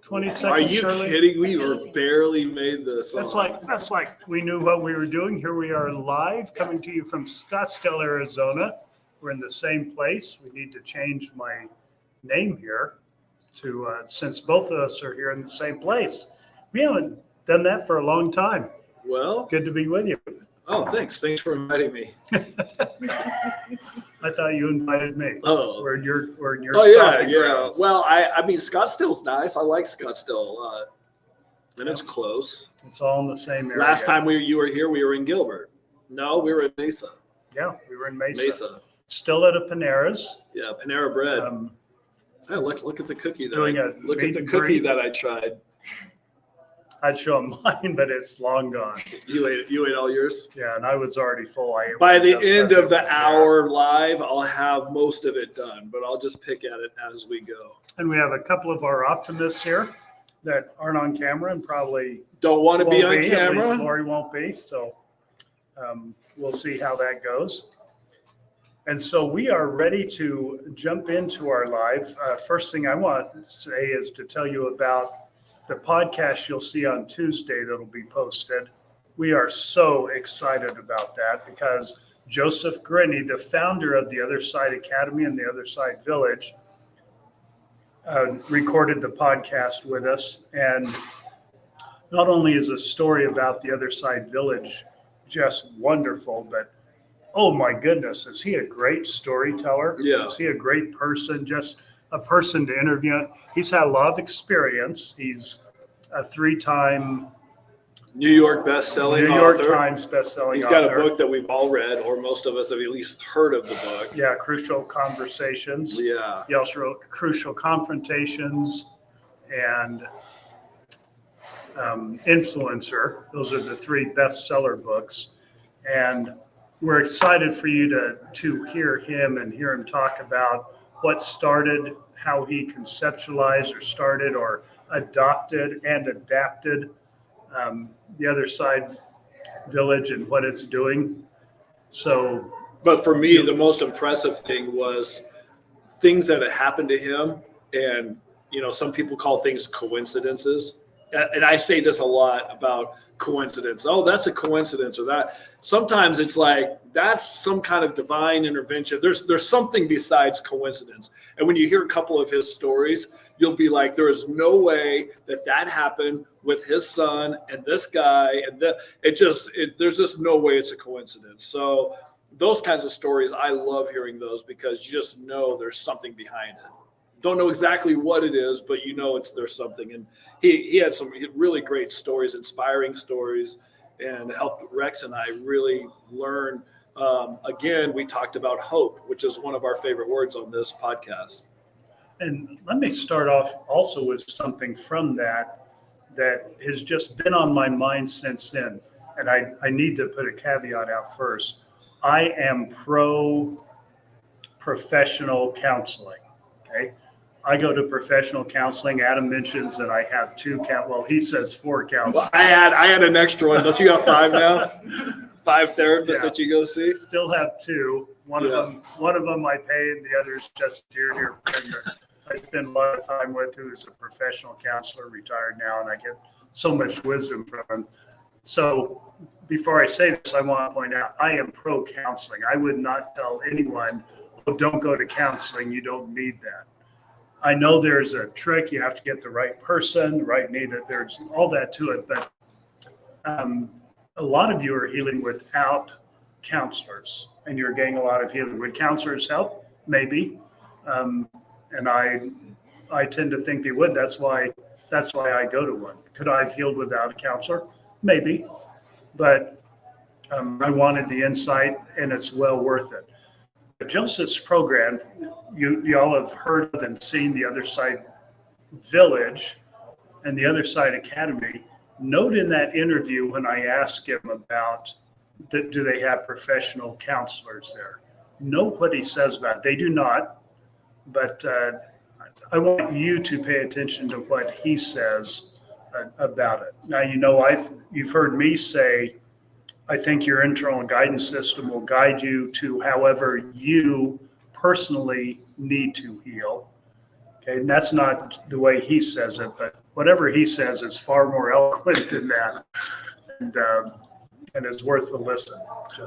20 Are seconds you early. kidding? We were barely made this. That's like we knew what we were doing. Here we are live, coming to you from Scottsdale, Arizona. We're in the same place. We need to change my name here to since both of us are here in the same place. We haven't done that for a long time. Well, Good to be with you. oh, thanks. Thanks for inviting me. I thought you invited me. Oh, We're in your oh yeah, stomping yeah. grounds. Well, I mean, Scottsdale's nice. I like Scottsdale a lot, and it's close. It's all in the same area. Last time you were here, we were in Gilbert. No, we were in Mesa. Yeah, we were in Mesa. Mesa. Still at a Panera's. Yeah, Panera Bread. Hey, look at the cookie that I tried. I'd show them mine, but it's long gone. You ate all yours? Yeah, and I was already full. By the end of the hour live, I'll have most of it done, but I'll just pick at it as we go. And we have a couple of our optimists here that aren't on camera and probably don't want to be on At camera. least Lori won't be, so we'll see how that goes. And so we are ready to jump into our live. First thing I want to say is to tell you about the podcast you'll see on Tuesday that'll be posted. We are so excited about that because Joseph Grinny, the founder of the Other Side Academy and the Other Side Village, recorded the podcast with us. And not only is a story about the Other Side Village just wonderful, but oh my goodness, is he a great storyteller? Yeah. Is he a great person? Just a person to interview. He's had a lot of experience. He's a 3-time New York best-selling New York author. Times best-selling He's author. got a book that we've all read, or most of us have at least heard of the book. Yeah, Crucial Conversations. Yeah. He also wrote Crucial Confrontations and Influencer. Those are the 3 bestseller books. And we're excited for you to hear him and hear him talk about what started, how he conceptualized or started or adopted and adapted the Other Side Village and what it's doing. So, but for me, the most impressive thing was things that had happened to him. And, some people call things coincidences. And I say this a lot about coincidence. Oh, that's a coincidence, or that. Sometimes it's like that's some kind of divine intervention. There's something besides coincidence. And when you hear a couple of his stories, you'll be like, there is no way that happened with his son and this guy, and there's just no way it's a coincidence. So those kinds of stories, I love hearing those because you just know there's something behind it. Don't know exactly what it is, but there's something. And he had some really great stories, inspiring stories, and helped Rex and I really learn. Again, we talked about hope, which is one of our favorite words on this podcast. And let me start off also with something from that has just been on my mind since then. And I need to put a caveat out first. I am pro professional counseling. Okay. I go to professional counseling. Adam mentions that I have 2 he says 4 counselors. Well, I had an extra one. Don't you got 5 now? 5 therapists that you go see? Still have 2. One of them I pay, and the other's just dear friend I spend a lot of time with, who is a professional counselor, retired now, and I get so much wisdom from him. So before I say this, I want to point out I am pro counseling. I would not tell anyone, oh, don't go to counseling. You don't need that. I know there's a trick. You have to get the right person, the right need. There's all that to it. But a lot of you are healing without counselors, and you're getting a lot of healing. Would counselors help? Maybe. And I tend to think they would. That's why I go to one. Could I have healed without a counselor? Maybe. But I wanted the insight, and it's well worth it. Joseph's program, you all have heard of and seen the Other Side Village and the Other Side Academy. Note in that interview when I asked him about do they have professional counselors there. Note what he says about it. They do not, but I want you to pay attention to what he says about it. Now, you've heard me say, I think your internal guidance system will guide you to however you personally need to heal. Okay, and that's not the way he says it, but whatever he says is far more eloquent than that. And it's worth the listen.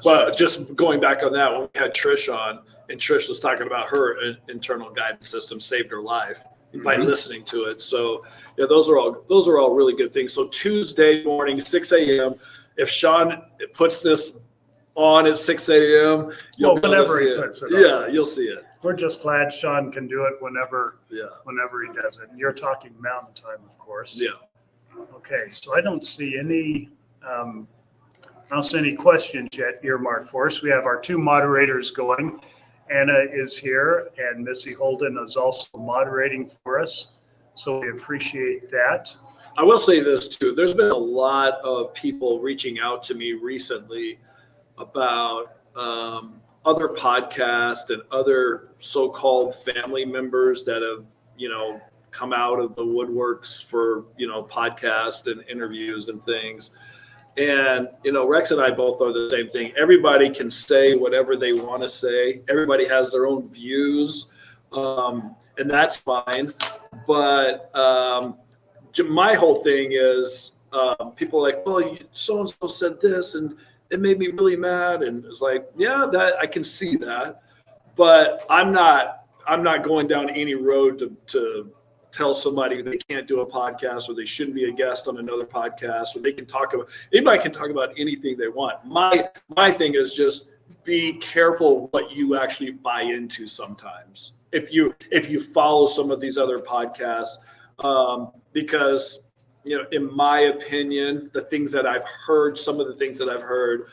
But just going back on that, when we had Trish on, and Trish was talking about her internal guidance system saved her life by listening to it. So yeah, those are all really good things. So Tuesday morning, 6 a.m. If Sean puts this on at 6 a.m., whenever he puts it on. Yeah, you'll see it. We're just glad Sean can do it whenever he does it. You're talking Mountain Time, of course. Yeah. Okay, so I don't see any questions yet earmarked for us. We have our two moderators going. Anna is here, and Missy Holden is also moderating for us. So we appreciate that. I will say this too. There's been a lot of people reaching out to me recently about other podcasts and other so-called family members that have, come out of the woodworks for, podcasts and interviews and things. And, Rex and I both are the same thing. Everybody can say whatever they want to say. Everybody has their own views, and that's fine. But my whole thing is people are like, well, so-and-so said this, and it made me really mad. And it's like, yeah, that I can see that. But I'm not going down any road to tell somebody they can't do a podcast or they shouldn't be a guest on another podcast, or anybody can talk about anything they want. My thing is just be careful what you actually buy into sometimes. If you follow some of these other podcasts, because, in my opinion, some of the things that I've heard,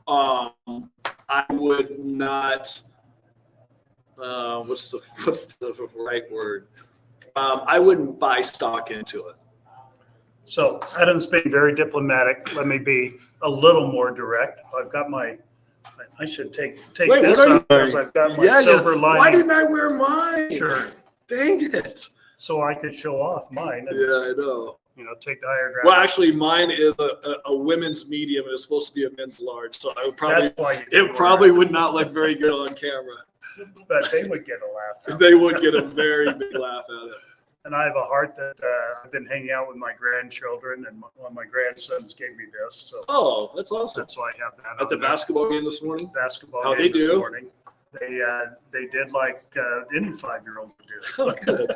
I would not, what's the right word? I wouldn't buy stock into it. So Adam's being very diplomatic. Let me be a little more direct. I've got I should take Wait, this off because I've got my silver lining. Why didn't I wear mine? Sure. Dang it. So I could show off mine. And, yeah, I know. Take the higher ground. Well, actually, mine is a women's medium, and it's supposed to be a men's large. So I would probably would not look very good on camera. But they would get a laugh out. They would get a very big laugh at it. And I have a heart that I've been hanging out with my grandchildren, and one of my grandsons gave me this. So that's awesome. That's why I have that. At the basketball game this morning? Basketball game this morning. They did like any 5-year-old would do. Oh, good.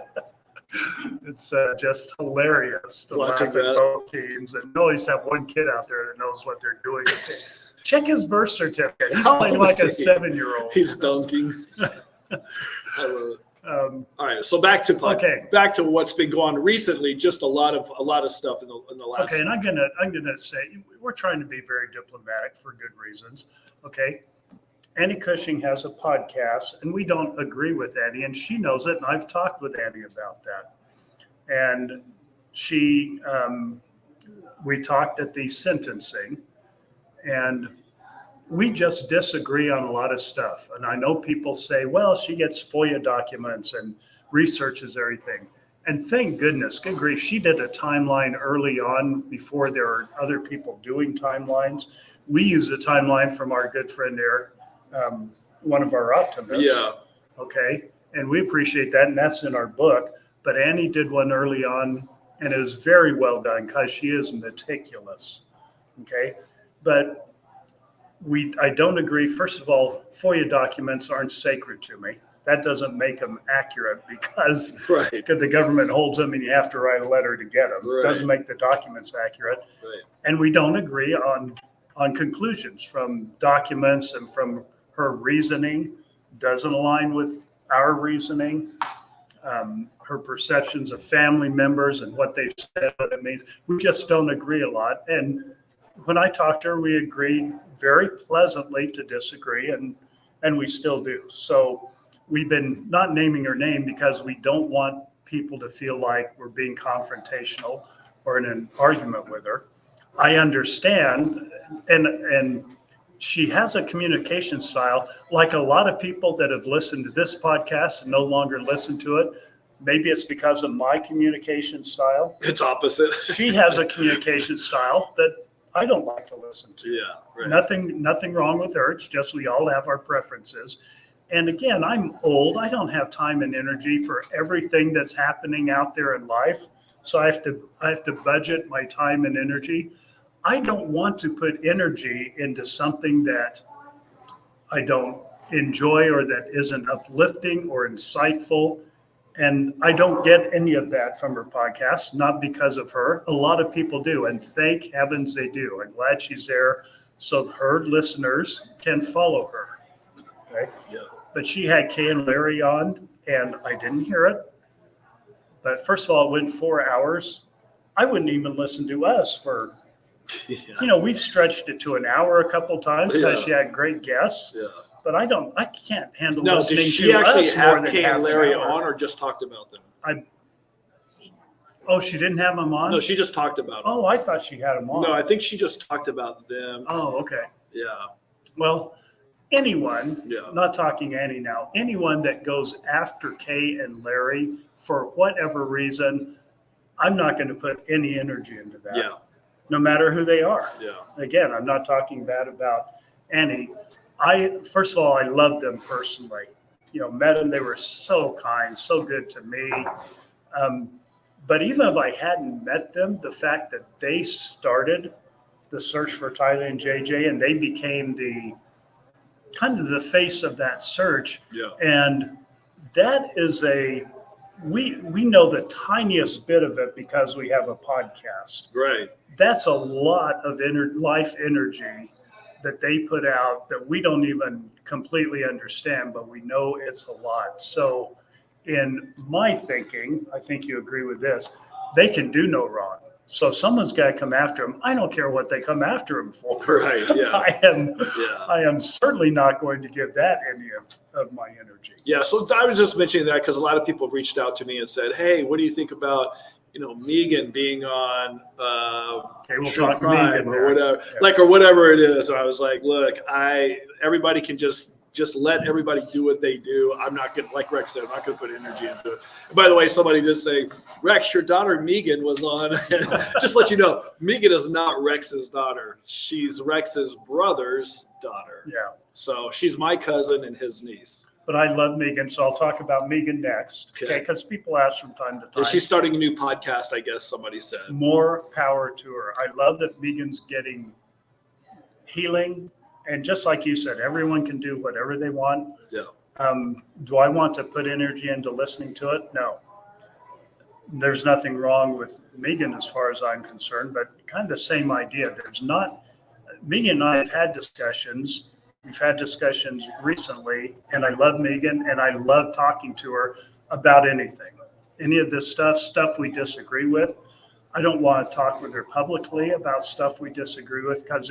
It's just hilarious to laugh Watching at that. both teams. And you always have one kid out there that knows what they're doing. Check his birth certificate. He's playing like a 7-year-old. He's dunking. I love it. All right, so back to what's been going on recently. Just a lot of stuff in the last. Okay, and I'm gonna say we're trying to be very diplomatic for good reasons. Okay, Annie Cushing has a podcast, and we don't agree with Annie, and she knows it. And I've talked with Annie about that, and we talked at the sentencing, and we just disagree on a lot of stuff. And I know people say, well, she gets FOIA documents and researches everything. And thank goodness, good grief, she did a timeline early on before there were other people doing timelines. We use a timeline from our good friend Eric, one of our optimists. Yeah. Okay. And we appreciate that. And that's in our book. But Annie did one early on, and it was very well done because she is meticulous. Okay. But I don't agree. First of all, FOIA documents aren't sacred to me. That doesn't make them accurate because the government holds them and you have to write a letter to get them. Right. It doesn't make the documents accurate. Right. And we don't agree on conclusions from documents, and from her reasoning doesn't align with our reasoning. Her perceptions of family members and what they've said, what it means. We just don't agree a lot. And when I talked to her, we agreed very pleasantly to disagree, and we still do. So we've been not naming her name because we don't want people to feel like we're being confrontational or in an argument with her. I understand, and she has a communication style like a lot of people that have listened to this podcast and no longer listen to it. Maybe it's because of my communication style. It's opposite. She has a communication style that I don't like to listen to. Yeah, right. Nothing wrong with her. It's just we all have our preferences. And again, I'm old. I don't have time and energy for everything that's happening out there in life. So I have to budget my time and energy. I don't want to put energy into something that I don't enjoy or that isn't uplifting or insightful. And I don't get any of that from her podcast, not because of her. A lot of people do, and thank heavens they do. I'm glad she's there so her listeners can follow her. Okay. Yeah. But she had Kay and Larry on, and I didn't hear it. But first of all, it went 4 hours. I wouldn't even listen to us for, we've stretched it to an hour a couple times because she had great guests. Yeah. But I can't handle No, listening did she to actually us more have than Kay half and an Larry hour. on, or just talked about them? Oh, she didn't have them on? No, she just talked about them. Oh, I thought she had them on. No, I think she just talked about them. Oh, okay. Yeah. Well, anyone, Yeah. not talking Annie now, anyone that goes after Kay and Larry for whatever reason, I'm not going to put any energy into that. Yeah. No matter who they are. Yeah. Again, I'm not talking bad about Annie. First of all, I love them personally. Met them, they were so kind, so good to me. But even if I hadn't met them, the fact that they started the search for Tyler and JJ, and they became the kind of the face of that search. Yeah. And that is we know the tiniest bit of it because we have a podcast. Right. That's a lot of life energy that they put out that we don't even completely understand, but we know it's a lot. So in my thinking, I think you agree with this, they can do no wrong. So if someone's got to come after them, I don't care what they come after them for. Right. Yeah. I am certainly not going to give that any of my energy. Yeah. So I was just mentioning that because a lot of people have reached out to me and said, "Hey, what do you think about Megan being on We'll True talk Crime Megan or next. whatever, Yeah. or whatever it is?" And I was like, "Look, everybody can just let everybody do what they do. I'm not gonna, like Rex said, I'm not gonna put energy into it." And by the way, somebody just say, "Rex, your daughter Megan was on." Just let you know, Megan is not Rex's daughter. She's Rex's brother's daughter. Yeah. So she's my cousin and his niece. But I love Megan, so I'll talk about Megan next. Okay, because people ask from time to time. And she's starting a new podcast, I guess somebody said. More power to her. I love that Megan's getting healing. And just like you said, everyone can do whatever they want. Yeah. Do I want to put energy into listening to it? No. There's nothing wrong with Megan as far as I'm concerned, but kind of the same idea. Megan and I have had discussions. We've had discussions recently, and I love Megan, and I love talking to her about anything. Any of this stuff we disagree with. I don't want to talk with her publicly about stuff we disagree with because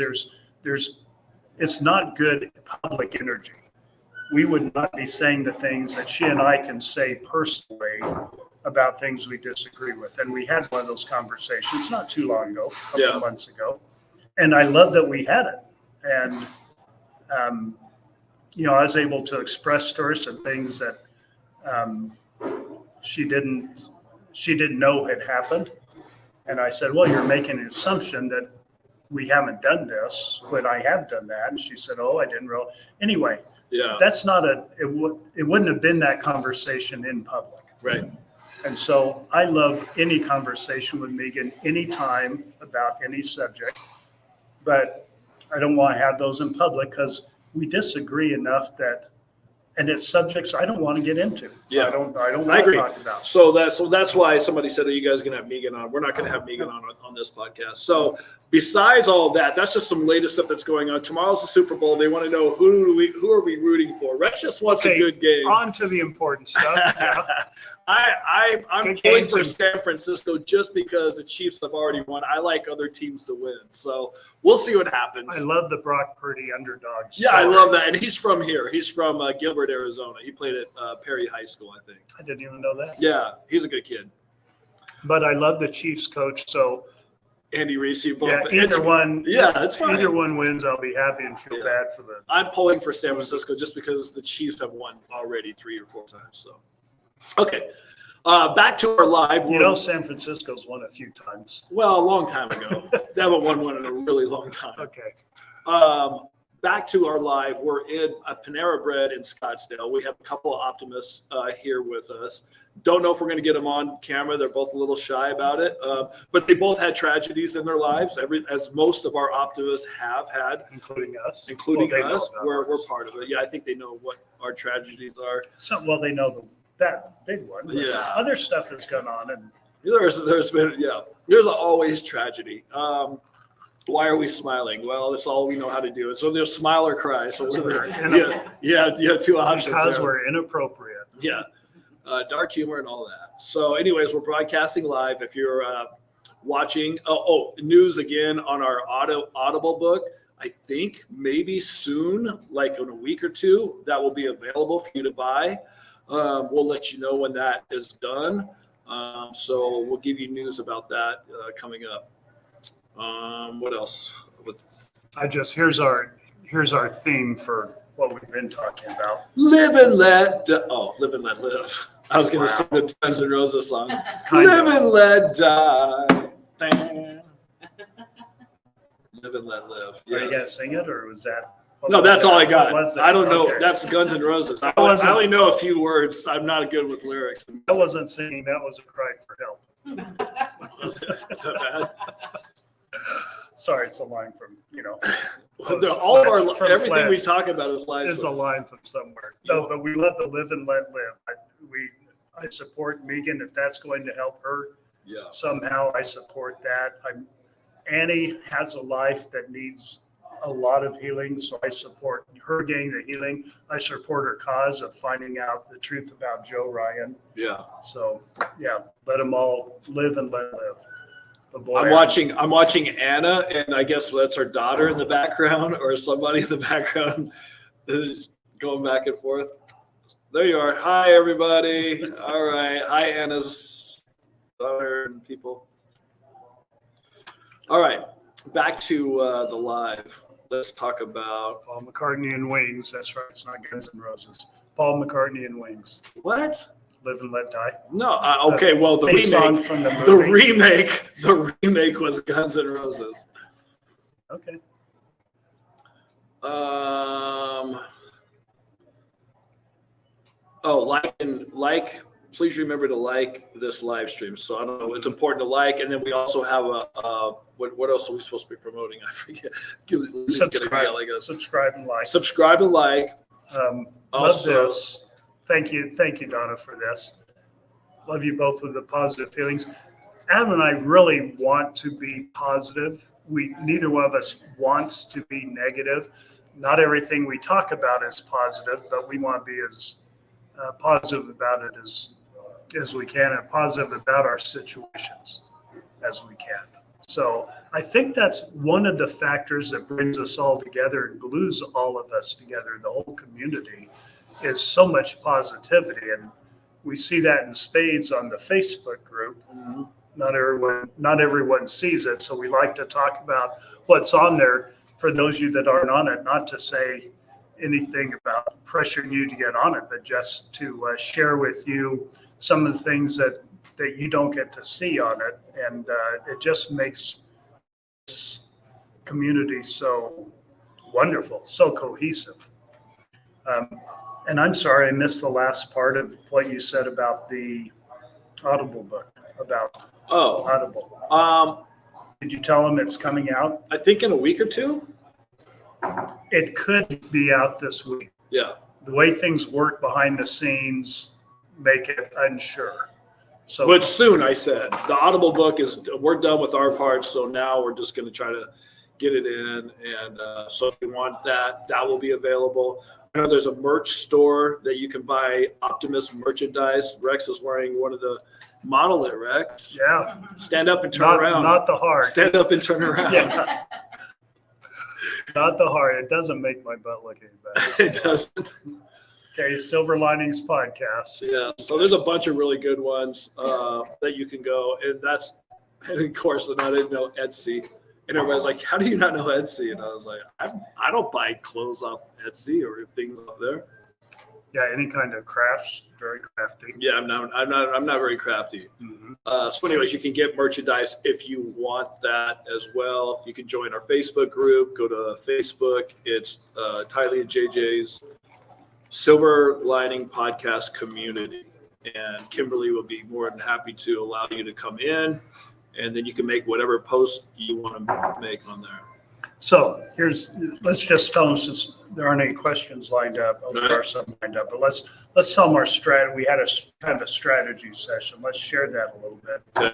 it's not good public energy. We would not be saying the things that she and I can say personally about things we disagree with. And we had one of those conversations not too long ago, a couple of months ago. And I love that we had it. And, I was able to express to her some things that she didn't know had happened. And I said, well, you're making an assumption that we haven't done this, but I have done that. And she said, oh, I didn't realize. Anyway, that's not it wouldn't have been that conversation in public. Right. And so I love any conversation with Megan anytime about any subject, but I don't want to have those in public because we disagree enough and it's subjects I don't want to get into. Yeah. I don't I want agree. to talk about. So that's why somebody said, are you guys going to have Megan on? We're not going to have Megan on this podcast. So besides all of that, that's just some latest stuff that's going on. Tomorrow's the Super Bowl. They want to know who are we rooting for? Rex just wants a good game. On to the important stuff. Yeah. I'm pulling for San Francisco just because the Chiefs have already won. I like other teams to win. So we'll see what happens. I love the Brock Purdy underdog. Yeah, I love that. And he's from here. He's from Gilbert, Arizona. He played at Perry High School, I think. I didn't even know that. Yeah, he's a good kid. But I love the Chiefs coach. So Andy Reese. either one. Yeah, it's fine. Either one wins, I'll be happy and feel bad for the. I'm pulling for San Francisco just because the Chiefs have won already 3 or 4 times. So, okay. Back to our live. San Francisco's won a few times. Well, a long time ago. They haven't won one in a really long time. Okay. Back to our live. We're in a Panera Bread in Scottsdale. We have a couple of Optimists here with us. Don't know if we're going to get them on camera. They're both a little shy about it, but they both had tragedies in their lives. As most of our optimists have had, including us. including Well, they know us. about We're ours. part of it. Yeah, I think they know what our tragedies are. Well, they know that big one. But Yeah. other stuff has gone on, and There's been there's always tragedy. Why are we smiling? Well, that's all we know how to do. So there's smile or cry. So you have two options. because there. we're inappropriate. Yeah, dark humor and all that. So, anyways, we're broadcasting live. If you're watching, news again on our Audible book. I think maybe soon, like in a week or two, that will be available for you to buy. We'll let you know when that is done. So we'll give you news about that coming up. What else? Here's our theme for what we've been talking about. Live and let live. I was going to sing the Guns N' Roses song. Live and let die. Live and let live. Are you gonna sing it, or was that? No, that's all I got. I don't know. Okay. That's Guns N' Roses. I only know a few words. I'm not good with lyrics. That wasn't singing. That was a cry for help. Is that bad? Sorry, it's a line from All of our from everything we Flash talk about is lines. is a line from somewhere. No, but we love to live and let live. I support Megan if that's going to help her somehow. I support that. Annie has a life that needs a lot of healing, so I support her getting the healing. I support her cause of finding out the truth about Joe Ryan. Yeah. So let them all live and let live. The boy. I'm watching Anna, and I guess that's her daughter in the background, or somebody in the background is going back and forth. There you are. Hi, everybody. All right. Hi, Anna's daughter and people. All right. Back to the live. Let's talk about Paul McCartney and Wings. That's right. It's not Guns N' Roses. Paul McCartney and Wings. what? Live and Let Die. No. Okay. Well, the Theme song remake. from the The movie. remake was Guns N' Roses. Okay. Please remember to like this live stream. So I don't know. It's important to like, and then we also have what else are we supposed to be promoting? I forget. Subscribe and like. Subscribe and like. Love this. Thank you, Donna, for this. Love you both with the positive feelings. Adam and I really want to be positive. Neither one of us wants to be negative. Not everything we talk about is positive, but we want to be as positive about it as we can, and positive about our situations as we can. So I think that's one of the factors that brings us all together and glues all of us together, the whole community, is so much positivity. And we see that in spades on the Facebook group. Mm-hmm. Not everyone sees it. So we like to talk about what's on there for those of you that aren't on it, not to say anything about pressuring you to get on it, but just to share with you some of the things that you don't get to see on it. And it just makes this community so wonderful, so cohesive. And I'm sorry, I missed the last part of what you said about the Audible book, about Audible. Did you tell them it's coming out? I think in a week or two. It could be out this week. Yeah. The way things work behind the scenes make it unsure. So, But soon, I said. The Audible book we're done with our part, so now we're just going to try to get it in. And so if you want that will be available. I know there's a merch store that you can buy Optimist merchandise. Rex is wearing one of the model it, Rex. yeah, Stand up and turn around. Not the heart. Stand up and turn around. Yeah. Not the heart. It doesn't make my butt look any better. It doesn't. Okay, Silver Linings Podcast. Yeah, so there's a bunch of really good ones that you can go, and of course, I didn't know Etsy, and everybody's like, "How do you not know Etsy?" And I was like, "I don't buy clothes off Etsy or things off there." Yeah, any kind of crafts, very crafty. Yeah, I'm not very crafty. Mm-hmm. So, anyways, you can get merchandise if you want that as well. You can join our Facebook group. Go to Facebook. It's Tylee and JJ's Silver Lining Podcast Community. and Kimberly will be more than happy to allow you to come in, and then you can make whatever post you want to make on there. So let's just tell them, since there aren't any questions lined up, Right. there are some lined up, but let's tell them our strat. We had a kind of a strategy session. Let's share that a little bit. Okay.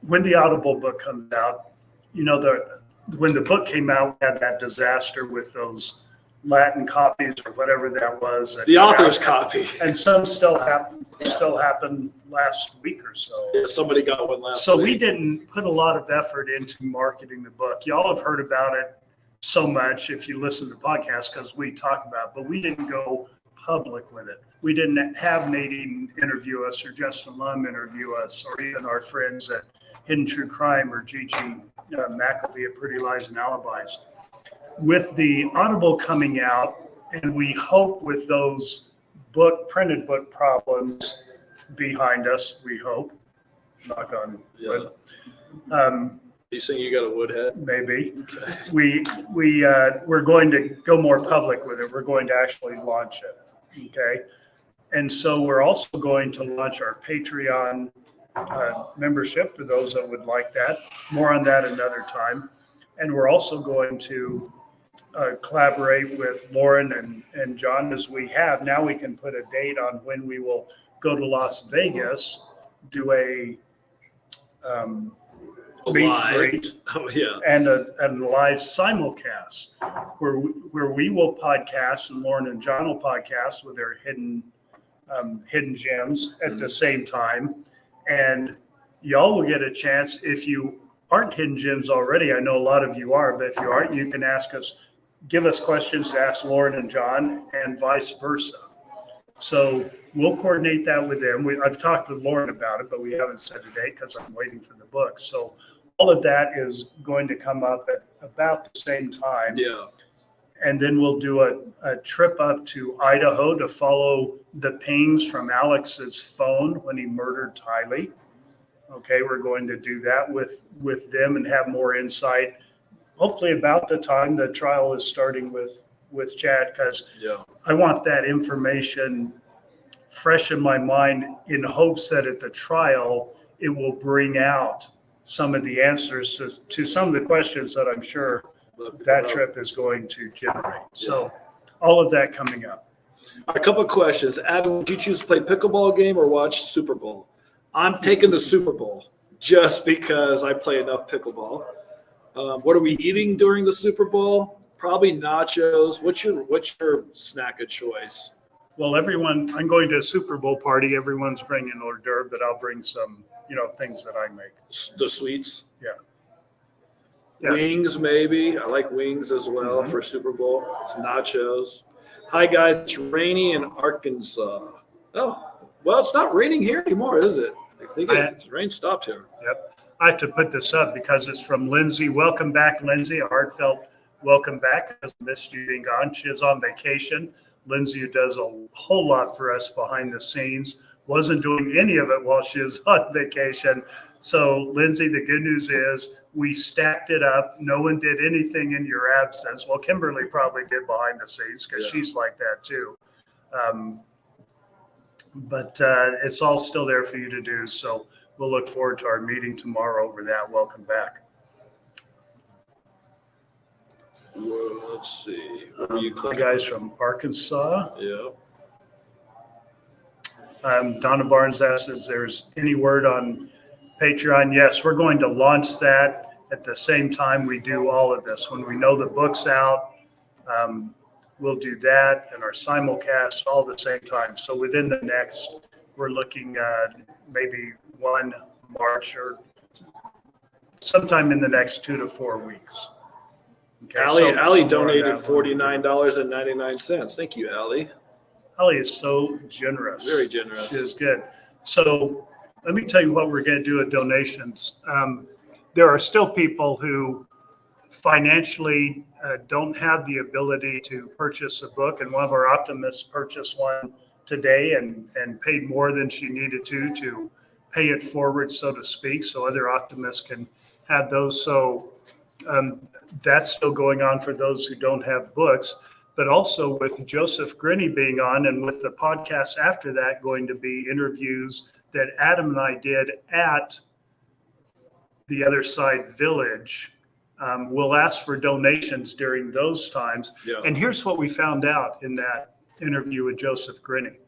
When the Audible book comes out, when the book came out, we had that disaster with those Latin copies or whatever that was. The author's copy. And some still happened last week or so. Yeah, somebody got one last So week. we didn't put a lot of effort into marketing the book. Y'all have heard about it so much if you listen to the podcast, because we talk about it, but we didn't go public with it. We didn't have Nadine interview us or Justin Lum interview us, or even our friends at Hidden True Crime or Gigi McAfee at Pretty Lies and Alibis. With the Audible coming out, and we hope with those printed book problems behind us, we hope, knock on wood. You saying you got a wood head? Maybe. Okay. We're going to go more public with it. We're going to actually launch it. Okay. And so we're also going to launch our Patreon membership for those that would like that. More on that another time. And we're also going to collaborate with Lauren and John, as we have. Now we can put a date on when we will go to Las Vegas, do a meet and greet, and a live simulcast where we will podcast and Lauren and John will podcast with their hidden gems at the same time. And y'all will get a chance, if you aren't hidden gems already. I know a lot of you are, but if you aren't, you can give us questions to ask Lauren and John, and vice versa. So we'll coordinate that with them. I've talked with Lauren about it, but we haven't set a date because I'm waiting for the book. So all of that is going to come up at about the same time. Yeah. And then we'll do a trip up to Idaho to follow the pings from Alex's phone when he murdered Tylee. Okay, we're going to do that with them and have more insight, hopefully about the time the trial is starting with Chad, because I want that information fresh in my mind, in hopes that at the trial it will bring out some of the answers to some of the questions that I'm sure that trip is going to generate. So all of that coming up. A couple of questions. Adam, would you choose to play pickleball game or watch Super Bowl? I'm taking the Super Bowl just because I play enough pickleball. What are we eating during the Super Bowl? Probably nachos. What's your snack of choice? Well, I'm going to a Super Bowl party. Everyone's bringing an hors d'oeuvre, but I'll bring some, things that I make. The sweets? Yeah. Yes. Wings, maybe. I like wings as well for Super Bowl. It's nachos. Hi, guys. It's rainy in Arkansas. Oh, well, it's not raining here anymore, is it? I think rain stopped here. Yep. I have to put this up because it's from Lindsay. Welcome back, Lindsay. A heartfelt welcome back. I missed you being gone. She is on vacation. Lindsay, who does a whole lot for us behind the scenes, wasn't doing any of it while she was on vacation. So, Lindsay, the good news is we stacked it up. No one did anything in your absence. Well, Kimberly probably did behind the scenes because she's like that too. But it's all still there for you to do. So we'll look forward to our meeting tomorrow over that. Welcome back. Well, let's see. What are you guys from Arkansas? Yeah. Donna Barnes asks, if there's any word on Patreon? Yes, we're going to launch that at the same time we do all of this. When we know the book's out, we'll do that and our simulcast all at the same time. So within the next, we're looking at maybe 1 March or sometime in the next 2 to 4 weeks. Okay, Allie donated $49.99. Thank you, Allie. Allie is so generous. Very generous. She is good. So let me tell you what we're going to do with donations. There are still people who financially don't have the ability to purchase a book, and one of our optimists purchased one today and paid more than she needed to pay it forward, so to speak, so other optimists can have those. So that's still going on for those who don't have books. but also with Joseph Grinney being on, and with the podcast after that going to be interviews that Adam and I did at the Other Side Village. We'll ask for donations during those times. Yeah. And here's what we found out in that interview with Joseph Grinney.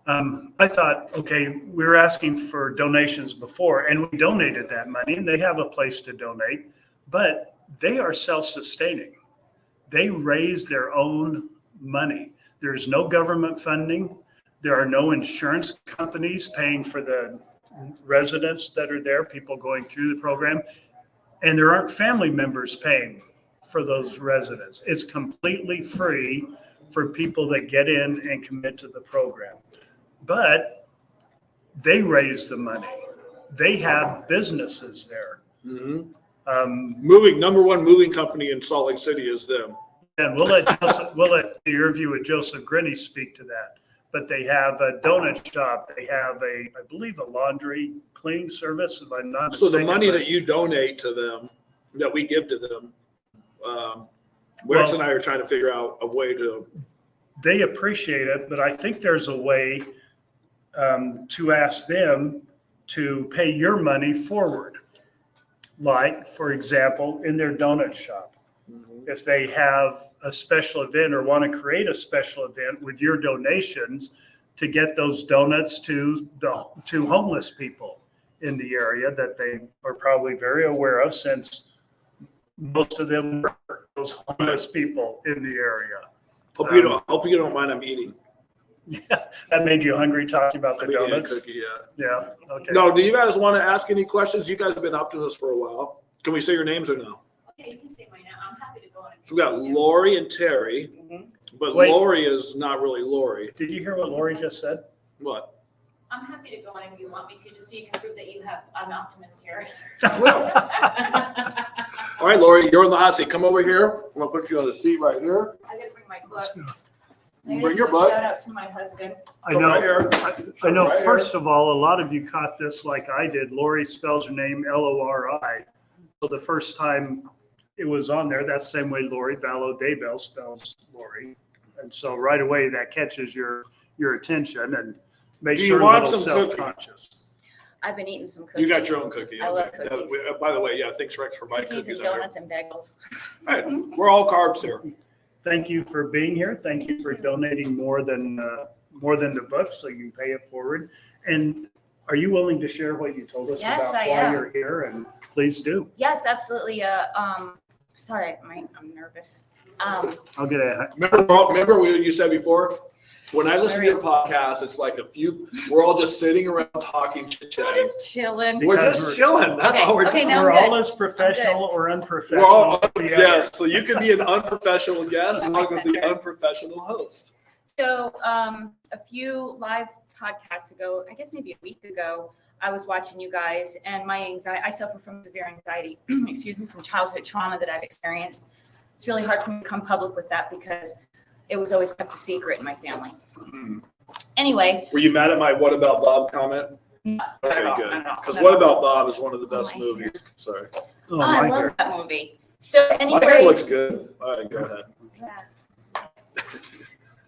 I thought, okay, we were asking for donations before, and we donated that money, and they have a place to donate, but they are self-sustaining. They raise their own money. There's no government funding. There are no insurance companies paying for the residents that are there, people going through the program, and there aren't family members paying for those residents. It's completely free for people that get in and commit to the program. But they raise the money. They have businesses there. Mm-hmm. Number one moving company in Salt Lake City is them. And we'll let the interview with Joseph Grinney speak to that. But they have a donut shop. They have I believe, a laundry cleaning service, if I'm not mistaken. So the money that you donate to them, that we give to them, Rex and I are trying to figure out a way to. They appreciate it, but I think there's a way to ask them to pay your money forward. Like, for example, in their donut shop. Mm-hmm. If they have a special event or want to create a special event with your donations to get those donuts to homeless people in the area that they are probably very aware of, since most of them are those homeless people in the area. Hope you don't mind I'm eating. Yeah, that made you hungry talking about the donuts? Cookie, yeah. Yeah, okay. No, do you guys want to ask any questions? You guys have been Optimists for a while. Can we say your names or no? Okay, you can say mine now. I'm happy to go on. So we got Lori and Terry, but Wait. Lori is not really Lori. Did you hear what Lori just said? What? I'm happy to go on if you want me to, just so you can prove that I'm an optimist here. All right, Lori, you're in the hot seat. Come over here. I'm going to put you on the seat right here. I gotta bring my book. Bring your book. Shout out to my husband. I know. Right here. I know. Right First of all, a lot of you caught this like I did. Lori spells her name Lori. So the first time it was on there, that's the same way Lori Vallow Daybell spells Lori, and so right away that catches your attention and makes you a little self-conscious. I've been eating some cookies. You got your own cookie. I love cookies. By the way, yeah, thanks Rex for my Cookies cookies. and donuts and bagels. All right, we're all carbs here. Thank you for being here. Thank you for donating more than the book, so you can pay it forward. And are you willing to share what you told us Yes, about I why am. you're here? And please do. Yes, absolutely. Sorry, I'm nervous. I'll get a. Remember what you said before? When I listen to your podcast, it's like we're all just sitting around talking, We're chit-chatting. just chilling. We're just chilling. That's all we're doing. now We're I'm all good. as professional or We're unprofessional. all, as the yes, other. so you can be an unprofessional guest and look with the unprofessional host. So a few live podcasts ago, I guess maybe a week ago, I was watching you guys, and my anxiety, I suffer from severe anxiety, from childhood trauma that I've experienced. It's really hard for me to come public with that because it was always kept a secret in my family. Anyway. Were you mad at my What About Bob comment? No, Okay, not good. at all. Because What About Bob is one of the best my movies. Sorry. Oh, I my love God. that movie. So My hair anyway, looks good. All right, go ahead. yeah.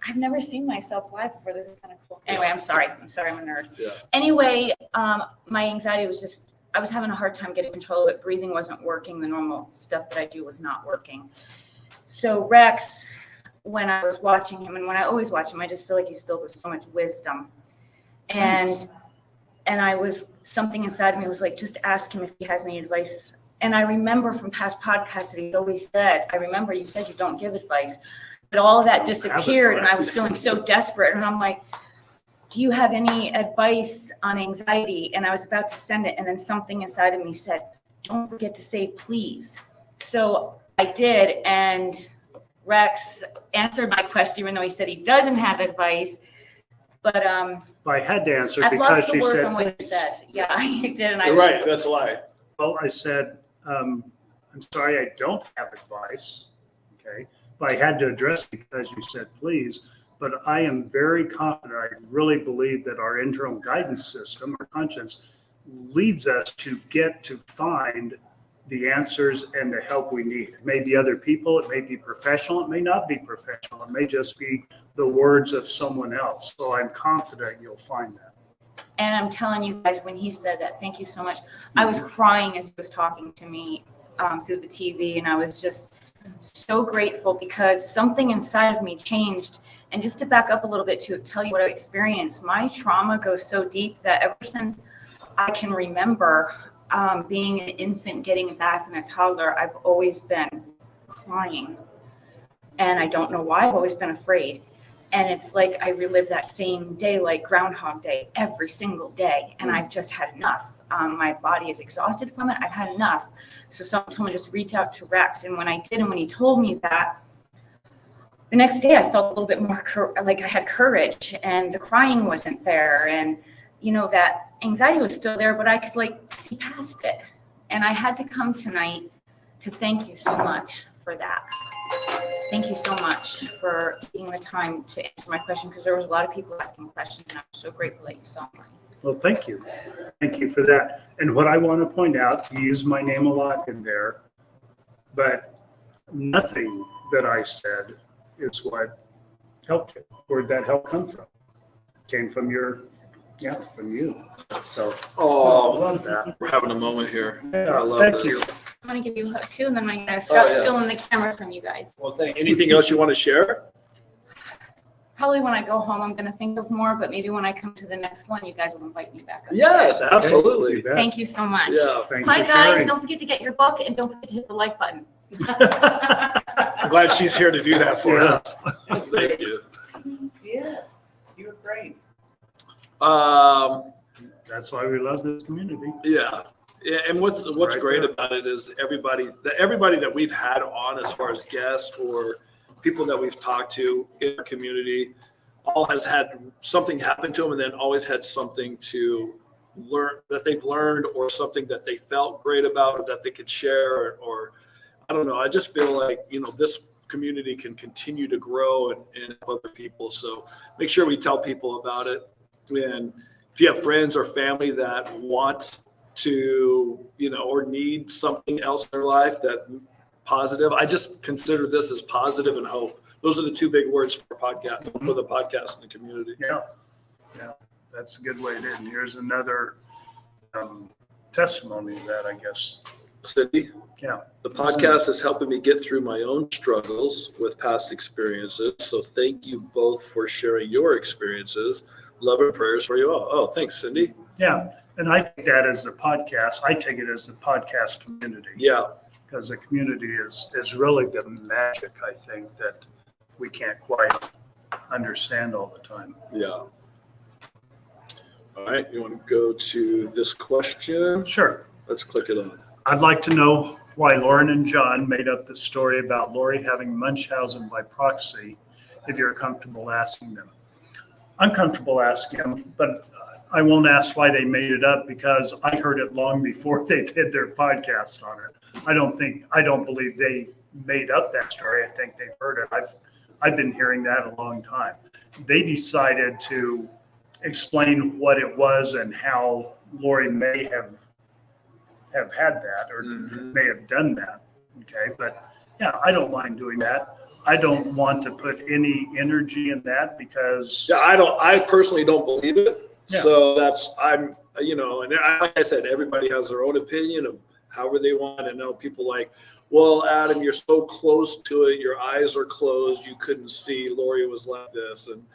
I've never seen myself live before. This is kind of cool. Anyway, I'm sorry. I'm a nerd. Yeah. Anyway, my anxiety was I was having a hard time getting control of it. Breathing wasn't working. The normal stuff that I do was not working. So Rex, when I was watching him, and when I always watch him, I just feel like he's filled with so much wisdom. And something inside me was like, just ask him if he has any advice. And I remember from past podcasts that he's always said, you said you don't give advice, but all of that disappeared. And I was feeling so desperate. And I'm like, do you have any advice on anxiety? And I was about to send it. And then something inside of me said, don't forget to say, please. So I did. And Rex answered my question, even though he said he doesn't have advice. But I had to answer I've because lost the she words said. on what you said. Yeah, I did. And You're right. That's a lie. Well, I said, I'm sorry, I don't have advice. Okay, but I had to address it because you said please. But I am very confident. I really believe that our internal guidance system, our conscience, leads us to get to find the answers and the help we need. It may be other people, it may be professional, it may not be professional, it may just be the words of someone else. So I'm confident you'll find that. And I'm telling you guys, when he said that, thank you so much. I was crying as he was talking to me through the TV, and I was just so grateful because something inside of me changed. And just to back up a little bit to tell you what I experienced, my trauma goes so deep that ever since I can remember being an infant, getting a bath, and a toddler, I've always been crying. And I don't know why. I've always been afraid. And it's like I relive that same day, like Groundhog Day, every single day. And I've just had enough. My body is exhausted from it. I've had enough. So someone told me just reach out to Rex. And when I did, and when he told me that, the next day I felt a little bit more like I had courage, and the crying wasn't there. And, you know, that anxiety was still there, but I could like see past it. And I had to come tonight to thank you so much for that. Thank you so much for taking the time to answer my question, because there was a lot of people asking questions, and I'm so grateful that you saw mine. Well, thank you. Thank you for that. And what I want to point out, you use my name a lot in there, but nothing that I said is what helped you. Where'd that help come from? Came from from you. So, I love that. We're having a moment here. Yeah, I love thank this. you. I'm going to give you a hug too, and then I'm going to stop yeah. still in the camera from you guys. Well, anything else you want to share? Probably when I go home, I'm going to think of more, but maybe when I come to the next one, you guys will invite me back up. Yes, absolutely. You bet. Thank you so much. Yeah. Thanks Hi, for guys. sharing. Don't forget to get your book, and don't forget to hit the like button. I'm glad she's here to do that for Yeah. us. Thank you. Yes, you were great. That's why we love this community. Yeah. Yeah, and what's Right great there. about it is everybody that we've had on as far as guests or people that we've talked to in our community all has had something happen to them, and then always had something to learn that they've learned, or something that they felt great about, or that they could share, or I don't know. I just feel like, you know, this community can continue to grow and help other people. So make sure we tell people about it. And if you have friends or family that want to, you know, or need something else in their life that positive, I just consider this as positive and hope. Those are the two big words for the podcast and the community. Yeah, that's a good way to end. Here's another testimony of that, I guess. Cindy, Yeah. the podcast is helping me get through my own struggles with past experiences. So thank you both for sharing your experiences. Love and prayers for you all. Oh, thanks, Cindy. Yeah, and I take that as a podcast. I take it as the podcast community. Yeah. Because the community is really the magic, I think, that we can't quite understand all the time. Yeah. All right. You want to go to this question? Sure. Let's click it on. I'd like to know why Lauren and John made up the story about Lori having Munchausen by proxy, if you're comfortable asking them. I'm comfortable asking them, but I won't ask why they made it up, because I heard it long before they did their podcast on it. I don't believe they made up that story. I think they've heard it. I've been hearing that a long time. They decided to explain what it was and how Lori may have had that, or may have done that. Okay, but yeah, I don't mind doing that. I don't want to put any energy in that, because Yeah, I personally don't believe it. Yeah. So and like I said, everybody has their own opinion of however they want. I know people like, well, Adam, you're so close to it. Your eyes are closed. You couldn't see. Lori was like this. And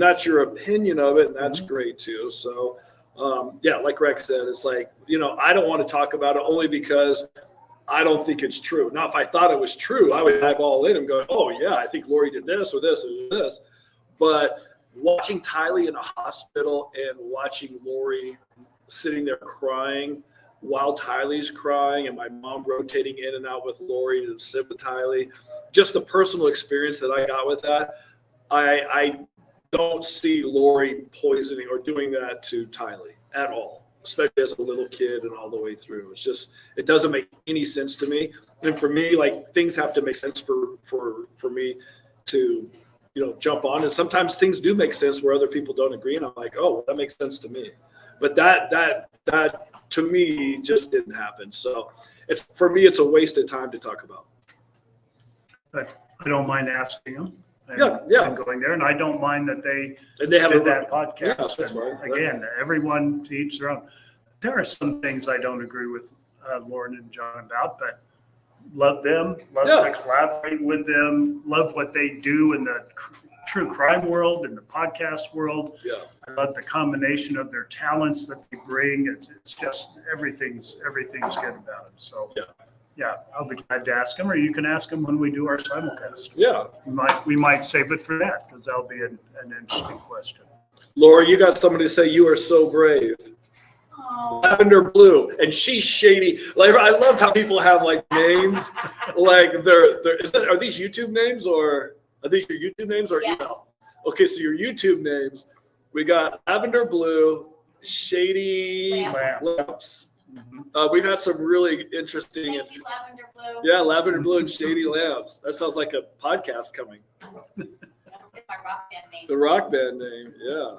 that's your opinion of it. And that's great too. So, like Rex said, it's like, I don't want to talk about it only because I don't think it's true. Now, if I thought it was true, I would dive all in and go, oh yeah, I think Lori did this or this or this. But watching Tylee in a hospital and watching Lori sitting there crying while Tylee's crying, and my mom rotating in and out with Lori to sit with Tylee, just the personal experience that I got with that, I don't see Lori poisoning or doing that to Tylee at all, especially as a little kid and all the way through. It's just, it doesn't make any sense to me. And for me, like, things have to make sense for me to, jump on. And sometimes things do make sense where other people don't agree. And I'm like, oh, well, that makes sense to me. But that to me just didn't happen. So for me, it's a waste of time to talk about. But I don't mind asking them. Yeah. And going there, and I don't mind that they have did that podcast. Yeah, that's And fine. again, everyone to each their own. There are some things I don't agree with Lauren and John about, but love them, love to collaborate with them, love what they do in the true crime world, in the podcast world. Yeah. I love the combination of their talents that they bring. It's just everything's good about them. So yeah, I'll be glad to ask them, or you can ask them when we do our simulcast. Yeah. We might save it for that because that'll be an interesting question. Laura, you got somebody to say you are so brave. Oh. Lavender Blue, and she's shady. Like, I love how people have like names, like are these YouTube names or are these your YouTube names or Yes. email? Okay, so your YouTube names, we got Lavender Blue, Shady Lamps. Mhm. We've had some really interesting. Thank you, Lavender Blue. Yeah, Lavender Blue and Shady Lamps. That sounds like a podcast coming. It's my rock band name. The rock band name, yeah.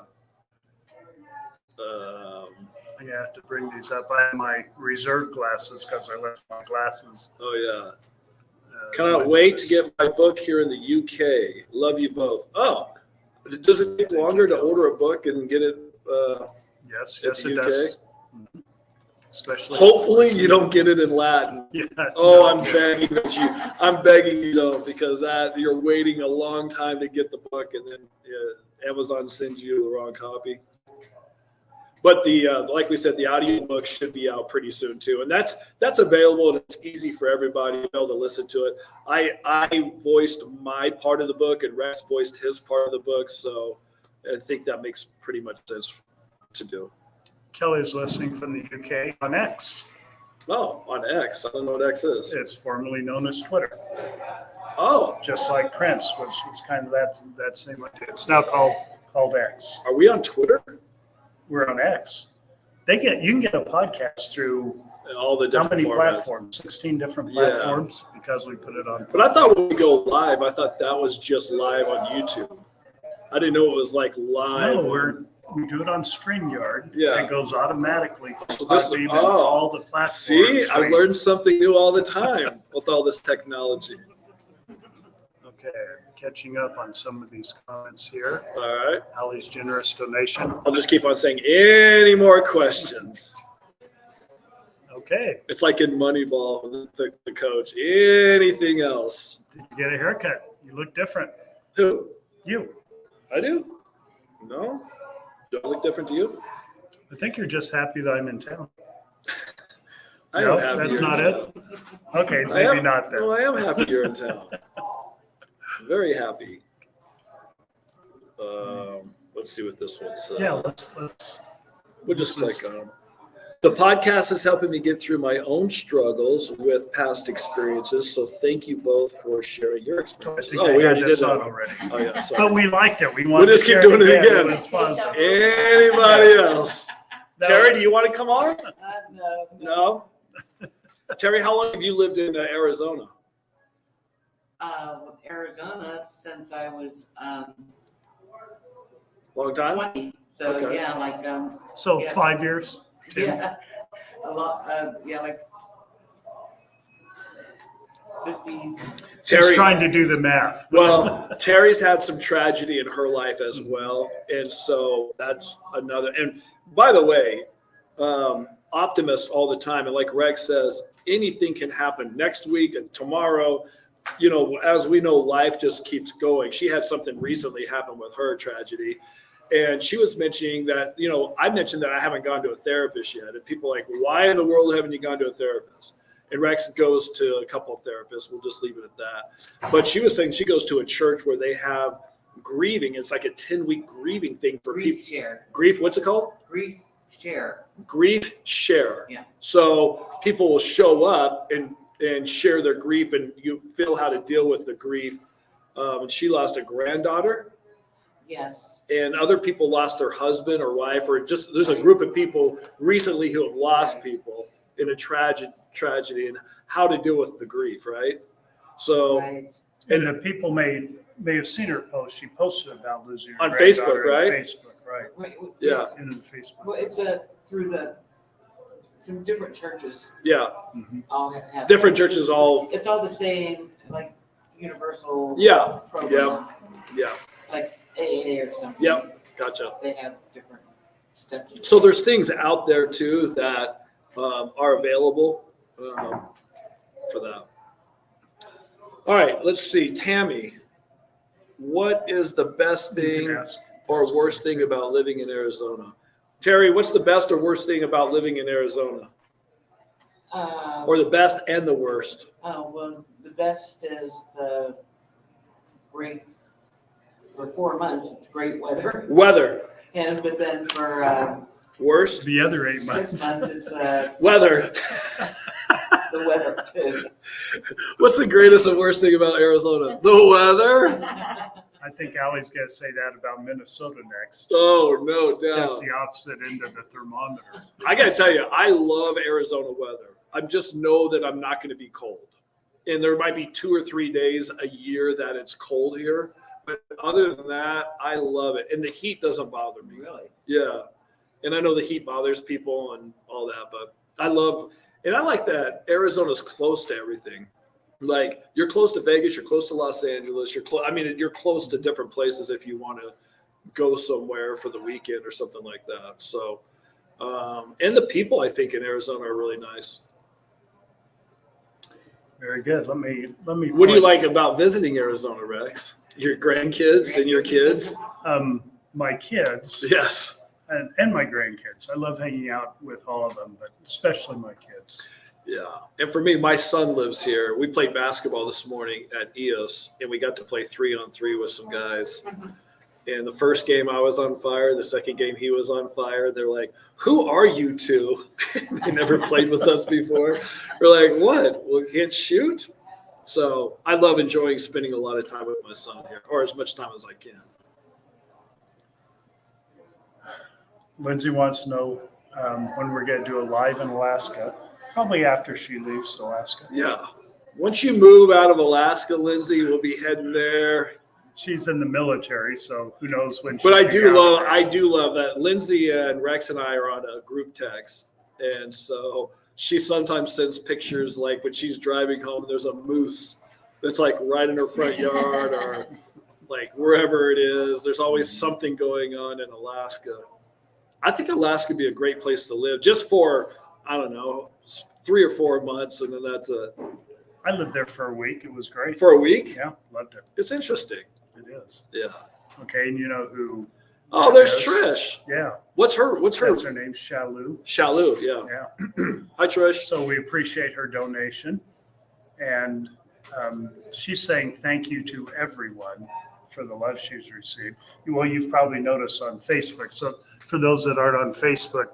I'm gonna have to bring these up. I have my reserve glasses because I left my glasses. Oh yeah. Cannot wait to get my book here in the UK. Love you both. Oh, does it take longer to order a book and get it? Yes, in it the UK? does. Mhm. Especially. Hopefully, you don't get it in Latin. Yeah. Oh, no. I'm begging that you. I'm begging you don't, because you're waiting a long time to get the book, and then Amazon sends you the wrong copy. But like we said, the audiobook should be out pretty soon too, and that's available and it's easy for everybody to be able to listen to it. I voiced my part of the book and Rex voiced his part of the book, so I think that makes pretty much sense to do. Kelly's listening from the UK on X. Oh, on X. I don't know what X is. It's formerly known as Twitter. Oh, Just like Prince was kind of that same idea. It's now called X. are we on Twitter? We're on X. You can get a podcast through All the how different many formats. platforms? 16 different Yeah. platforms because we put it on. But I thought when we go live, I thought that was just live on YouTube. I didn't know it was like live. No, we do it on StreamYard. Yeah. It goes automatically So for this- Podbean and oh. all the platforms. See, I learned something new all the time with all this technology. Okay, catching up on some of these comments here. All right. Allie's generous donation. I'll just keep on saying any more questions. Okay, It's like in Moneyball with the coach. Anything else? did you get a haircut? You look different. Who? You. I do? No? Do I look different to you? I think you're just happy that I'm in town. I No, am happy that's you're not in it? town. Okay, I maybe am- not then. No, I am happy you're in town. Very happy. Let's see what this one says. Yeah, let's. We'll just this is- click on them. The podcast is helping me get through my own struggles with past experiences. So thank you both for sharing your I experiences. think Oh, I we had already did this that. on already. Oh, yeah. But Sorry. we liked it. We wanted just to keep share doing it again. It was fun. Anybody else? No. Terry, do you want to come on? No. No? Terry, how long have you lived in Arizona? Arizona since I was Long time? 20. So Okay. yeah, like So Yeah. 5 years? Tim? yeah, a lot. Yeah, like 50. Just trying to do the math. Well, Terry's had some tragedy in her life as well. And so that's another. And by the way, optimist all the time. And like Rex says, anything can happen next week and tomorrow. You know, as we know, life just keeps going. She had something recently happen with her tragedy. And she was mentioning that, you know, I mentioned that I haven't gone to a therapist yet. And people are like, why in the world haven't you gone to a therapist? And Rex goes to a couple of therapists. We'll just leave it at that. But she was saying she goes to a church where they have grieving. It's like a 10-week grieving thing for Grief people. share. Grief, what's it called? Grief share. Grief share. Yeah. So people will show up and share their grief, and you feel how to deal with the grief. And she lost a granddaughter. Yes. And other people lost their husband or wife, or just there's a group of people recently who have lost people in a tragedy and how to deal with the grief, right? So, Right. And the people may have seen her post. She posted about losing her On granddaughter Facebook, on right? Facebook, right? Wait, yeah. In the Facebook. Well, it's through the some different churches Yeah, all have. different churches all. It's all the same, like universal. Yeah, Program, yeah, like AA or something. Yep. Gotcha. They have different steps. So there's things out there too that are available for that. All right, let's see, Tammy. What is the best You can thing ask. or worst thing about living in Arizona? Terry, what's the best or worst thing about living in Arizona? Or the best and the worst? Well, the best is the great, for 4 months, it's great weather. Weather. And, but then for Worst? The other 8 6 months. months, it's Weather. the weather too. What's the greatest and worst thing about Arizona? The weather? I think Allie's going to say that about Minnesota next. Oh, no doubt. Just the opposite end of the thermometer. I got to tell you, I love Arizona weather. I just know that I'm not going to be cold. And there might be 2 or 3 days a year that it's cold here. But other than that, I love it. And the heat doesn't bother me. Really? Yeah. And I know the heat bothers people and all that, but I like that Arizona's close to everything. Like, you're close to Vegas, you're close to Los Angeles, you're close to different places if you want to go somewhere for the weekend or something like that. So, and the people I think in Arizona are really nice. Very good. Let me. What do you like about visiting Arizona, Rex? Your grandkids and your kids? My kids. Yes. And my grandkids. I love hanging out with all of them, but especially my kids. Yeah. And for me, my son lives here. We played basketball this morning at EOS, and we got to play 3-on-3 with some guys. And the first game I was on fire. The second game he was on fire. They're like, who are you two? They never played with us before. We're like, what? Well, you can't shoot? So I love enjoying spending a lot of time with my son here, or as much time as I can. Lindsay wants to know when we're going to do a live in Alaska. Probably after she leaves Alaska. Yeah. Once you move out of Alaska, Lindsay, we'll be heading there. She's in the military, so who knows when. But I do love that Lindsay and Rex and I are on a group text, and so she sometimes sends pictures like when she's driving home. There's a moose that's like right in her front yard, or like wherever it is. There's always something going on in Alaska. I think Alaska would be a great place to live, just for, I don't know, 3 or 4 months, and then that's it. I lived there for a week. It was great. For a week? Yeah, loved it. It's interesting. It is. Yeah. Okay, and you know who? Oh, there's Yes. Trish. Yeah. What's her? That's her name, Shalou. Shalou. Yeah. Yeah. Hi, Trish. So we appreciate her donation. And she's saying thank you to everyone for the love she's received. Well, you've probably noticed on Facebook. So for those that aren't on Facebook,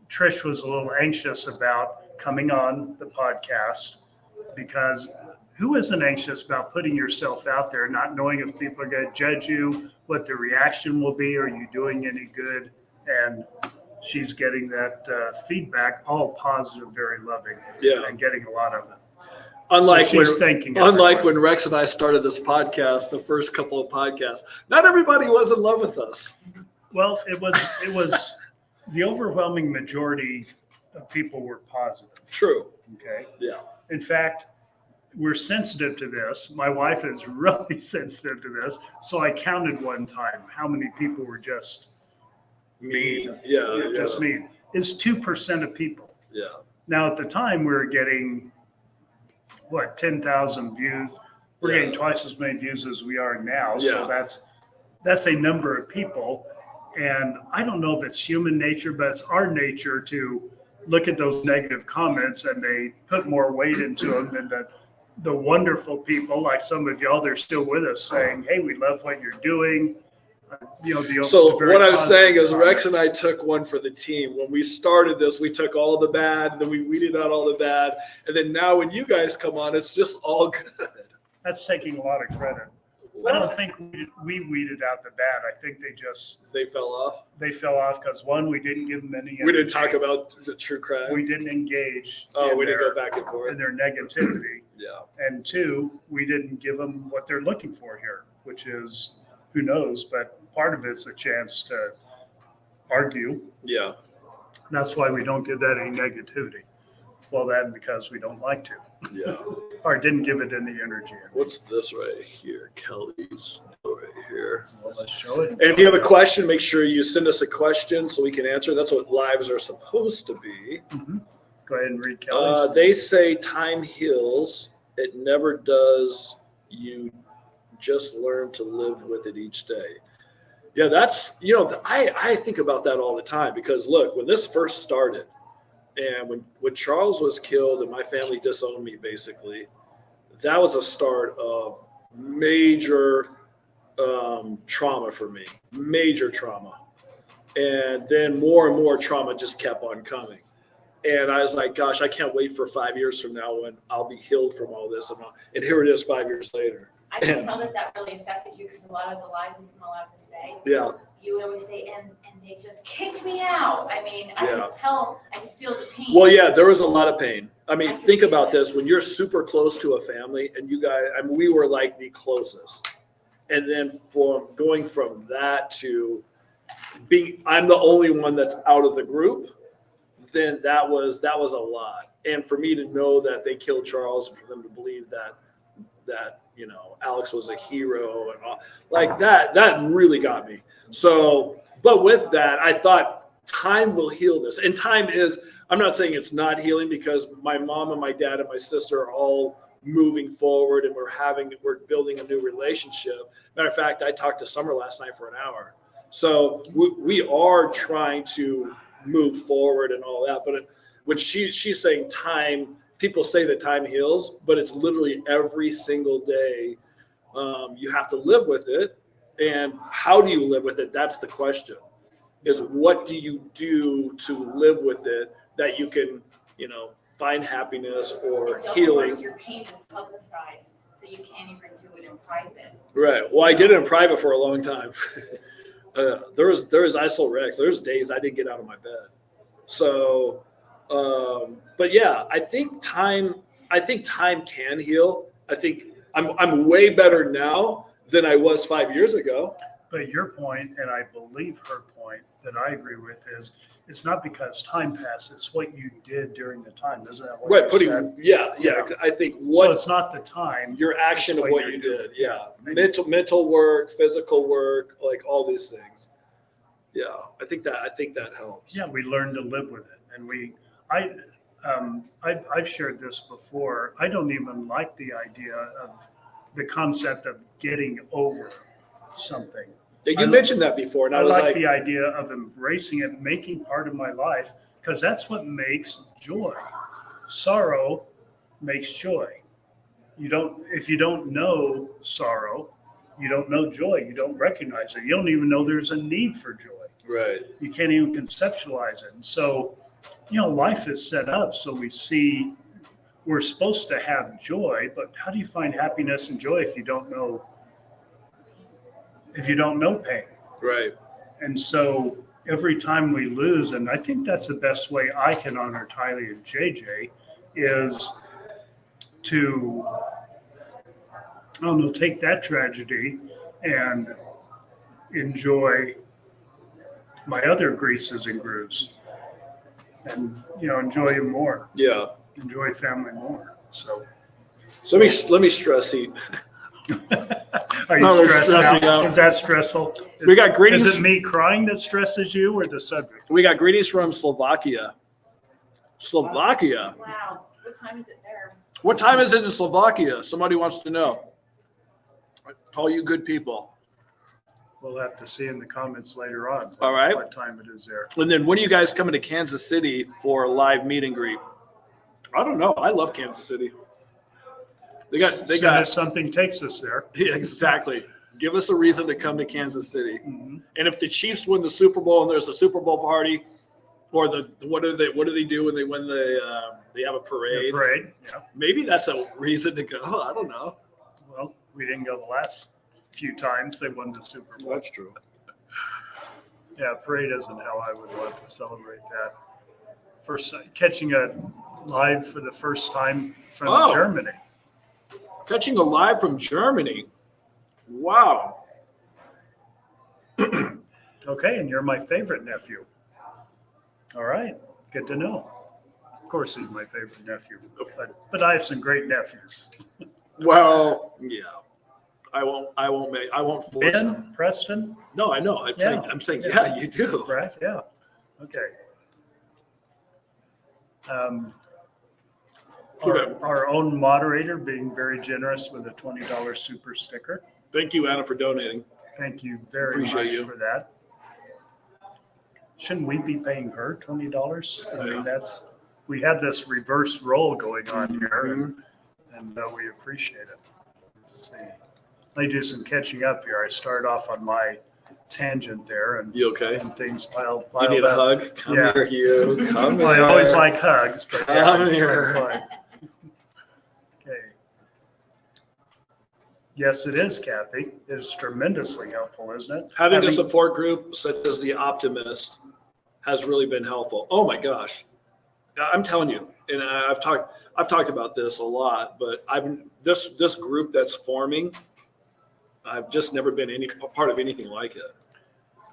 Trish was a little anxious about coming on the podcast, because who isn't anxious about putting yourself out there, not knowing if people are going to judge you, what the reaction will be, are you doing any good? And she's getting that feedback, all positive, very loving, Yeah. and getting a lot of it. Unlike So she's thanking unlike everyone. when Rex and I started this podcast, the first couple of podcasts, not everybody was in love with us. Well, it was the overwhelming majority of people were positive. True. Okay. Yeah. In fact, we're sensitive to this. My wife is really sensitive to this. So I counted one time how many people were just mean. Yeah. Just mean. It's 2% of people. Yeah. Now, at the time, we were getting, 10,000 views. We're Yeah. getting twice as many views as we are now. So Yeah. that's a number of people. And I don't know if it's human nature, but it's our nature to look at those negative comments, and they put more weight into them than the wonderful people, like some of y'all, they're still with us, saying, hey, we love what you're doing. So the very what I'm saying positive is Rex and I comments. took one for the team. When we started this, we took all the bad, then we weeded out all the bad. And then now when you guys come on, it's just all good. That's taking a lot of credit. I don't think we weeded out the bad. I think They fell off. they fell off because, one, we didn't give them any. We didn't energy. talk about the true crime. We didn't engage. Oh, in we didn't their- go back and forth. in their negativity. Yeah. And two, we didn't give them what they're looking for here, which is, who knows, but part of it's a chance to argue. Yeah. And that's why we don't give that any negativity. Well, that because we don't like to, Yeah. or didn't give it any energy. What's this right here? Kelly's right here. Well, let's show it. And if you have a question, make sure you send us a question so we can answer. That's what lives are supposed to be. Go ahead and read Kelly's. They say time heals. It never does. You just learn to live with it each day. Yeah, that's, I think about that all the time because look, when this first started and when Charles was killed and my family disowned me, basically, that was a start of major trauma for me, major trauma. And then more and more trauma just kept on coming. And I was like, gosh, I can't wait for 5 years from now when I'll be healed from all this. And here it is 5 years later. I can tell that really affected you because a lot of the lies you've been allowed to say. Yeah. You would always say, and they just kicked me out. I mean, I Yeah. could tell, I could feel the pain. Well, yeah, there was a lot of pain. I mean, think about this. When you're super close to a family and you guys, I mean, we were like the closest. And then going from that to being, I'm the only one that's out of the group, then that was a lot. And for me to know that they killed Charles, for them to believe that Alex was a hero and all like that really got me. So, but with that, I thought time will heal this. And time is, I'm not saying it's not healing because my mom and my dad and my sister are all moving forward and we're building a new relationship. Matter of fact, I talked to Summer last night for an hour. So we are trying to move forward and all that. But when she's saying time, people say that time heals, but it's literally every single day. You have to live with it. And how do you live with it? That's the question, is what do you do to live with it that you can, find happiness or healing? Your pain is publicized, so you can't even do it in private. Right. Well, I did it in private for a long time. There was ISO Rex. There's days I didn't get out of my bed. So, but yeah, I think time can heal. I think I'm way better now than I was 5 years ago. But your point, and I believe her point that I agree with, is it's not because time passed, it's what you did during the time. Isn't that what you said? Yeah. I think So it's not the time. your action of what you you're did. Yeah. Mental work, physical work, like all these things. Yeah. I think that helps. Yeah, we learn to live with it. And I've shared this before. I don't even like the idea of the concept of getting over something. You mentioned that before, and I was like the idea of embracing it, making part of my life, because that's what makes joy. Sorrow makes joy. If you don't know sorrow, you don't know joy. You don't recognize it. You don't even know there's a need for joy. right. You can't even conceptualize it. And so, life is set up so we're supposed to have joy, but how do you find happiness and joy if you don't know pain? Right. And so every time we lose, and I think that's the best way I can honor Tylee and JJ, is to, take that tragedy and enjoy my other greases and grooves and, enjoy them more, Yeah. enjoy family more. So Let me stress eat. are you we're stressed stressing out? out. Is that stressful? We got greetings. Is it me crying that stresses you or the subject? We got greetings from Slovakia. Wow. What time is it there? What time is it in Slovakia? Somebody wants to know. All you good people. We'll have to see in the comments later on. All right. What time it is there. And then when are you guys coming to Kansas City for a live meet and greet? I don't know. I love Kansas City. They got Something takes us there. Yeah, exactly. Give us a reason to come to Kansas City. Mm-hmm. And if the Chiefs win the Super Bowl and there's a Super Bowl party, or what do they do when they win they have a parade? Parade, yeah. Maybe that's a reason to go. I don't know. Well, we didn't go the last few times they won the Super Bowl. That's true. Yeah, parade isn't how I would want to celebrate that. First, catching a live for the first time from Germany. Catching a live from Germany. Wow. Okay, and you're my favorite nephew. All right, good to know. Of course, he's my favorite nephew, but I have some great nephews. Well, yeah. I won't force him. Ben, Preston, No, I know. I'm saying, yeah, you do. right? Yeah. Okay. Our own moderator being very generous with a $20 super sticker. Thank you, Anna, for donating. Thank you very Appreciate much you. for that. Shouldn't we be paying her $20? I mean, we have this reverse role going on here, and we appreciate it. Let's see. Let me do some catching up here. I started off on my tangent there, and You okay? and things piled You need a up. hug? Come Yeah. here, you. Come here. I always like hugs, but yeah, Come I'm here. fine. Okay. Yes, it is, Kathy. It is tremendously helpful, isn't it? Having a support group such as the Optimists has really been helpful. Oh my gosh. I'm telling you, and I've talked about this a lot, but this group that's forming, I've just never been any part of anything like it.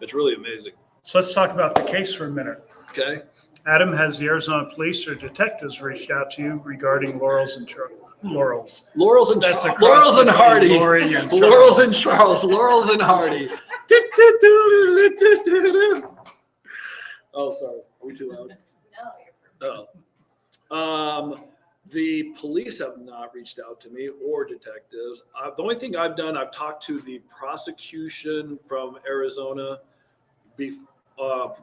It's really amazing. So let's talk about the case for a minute. Okay. Adam, has the Arizona police or detectives reached out to you regarding Laurels and Laurels? Laurels and That's a cross Laurels and between Hardy. Lori and Laurels and Charles. Charles. Laurels and Hardy. Oh, sorry. Are we too loud? No, you're Oh. The police have not reached out to me or detectives. The only thing I've done, I've talked to the prosecution from Arizona.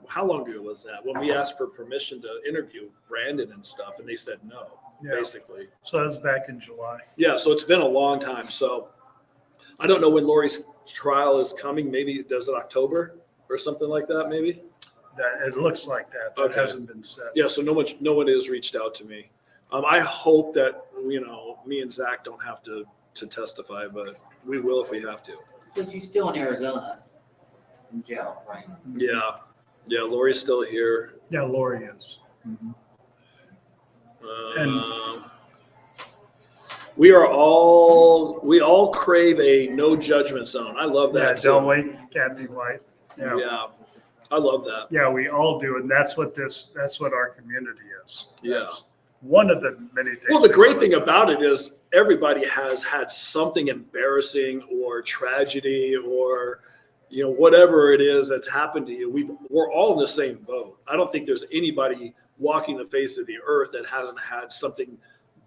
How long ago was that? When we asked for permission to interview Brandon and stuff, and they said no, Yeah. basically. So that was back in July. Yeah, so it's been a long time. So I don't know when Lori's trial is coming. Maybe does it October or something like that, maybe? That it looks like that. That Okay. hasn't been said. Yeah, so no one has reached out to me. I hope that, me and Zach don't have to testify, but we will if we have to. So she's still in Arizona, in jail, right? Yeah. Yeah, Lori's still here. Yeah, Lori is. We all crave a no judgment zone. I love Yeah, that too. don't we? Kathy White. Yeah. Yeah. I love that. Yeah, we all do. And that's what our community is. Yeah. That's one of the many things. Well, the great thing about it is everybody has had something embarrassing or tragedy or, whatever it is that's happened to you. We're all in the same boat. I don't think there's anybody walking the face of the earth that hasn't had something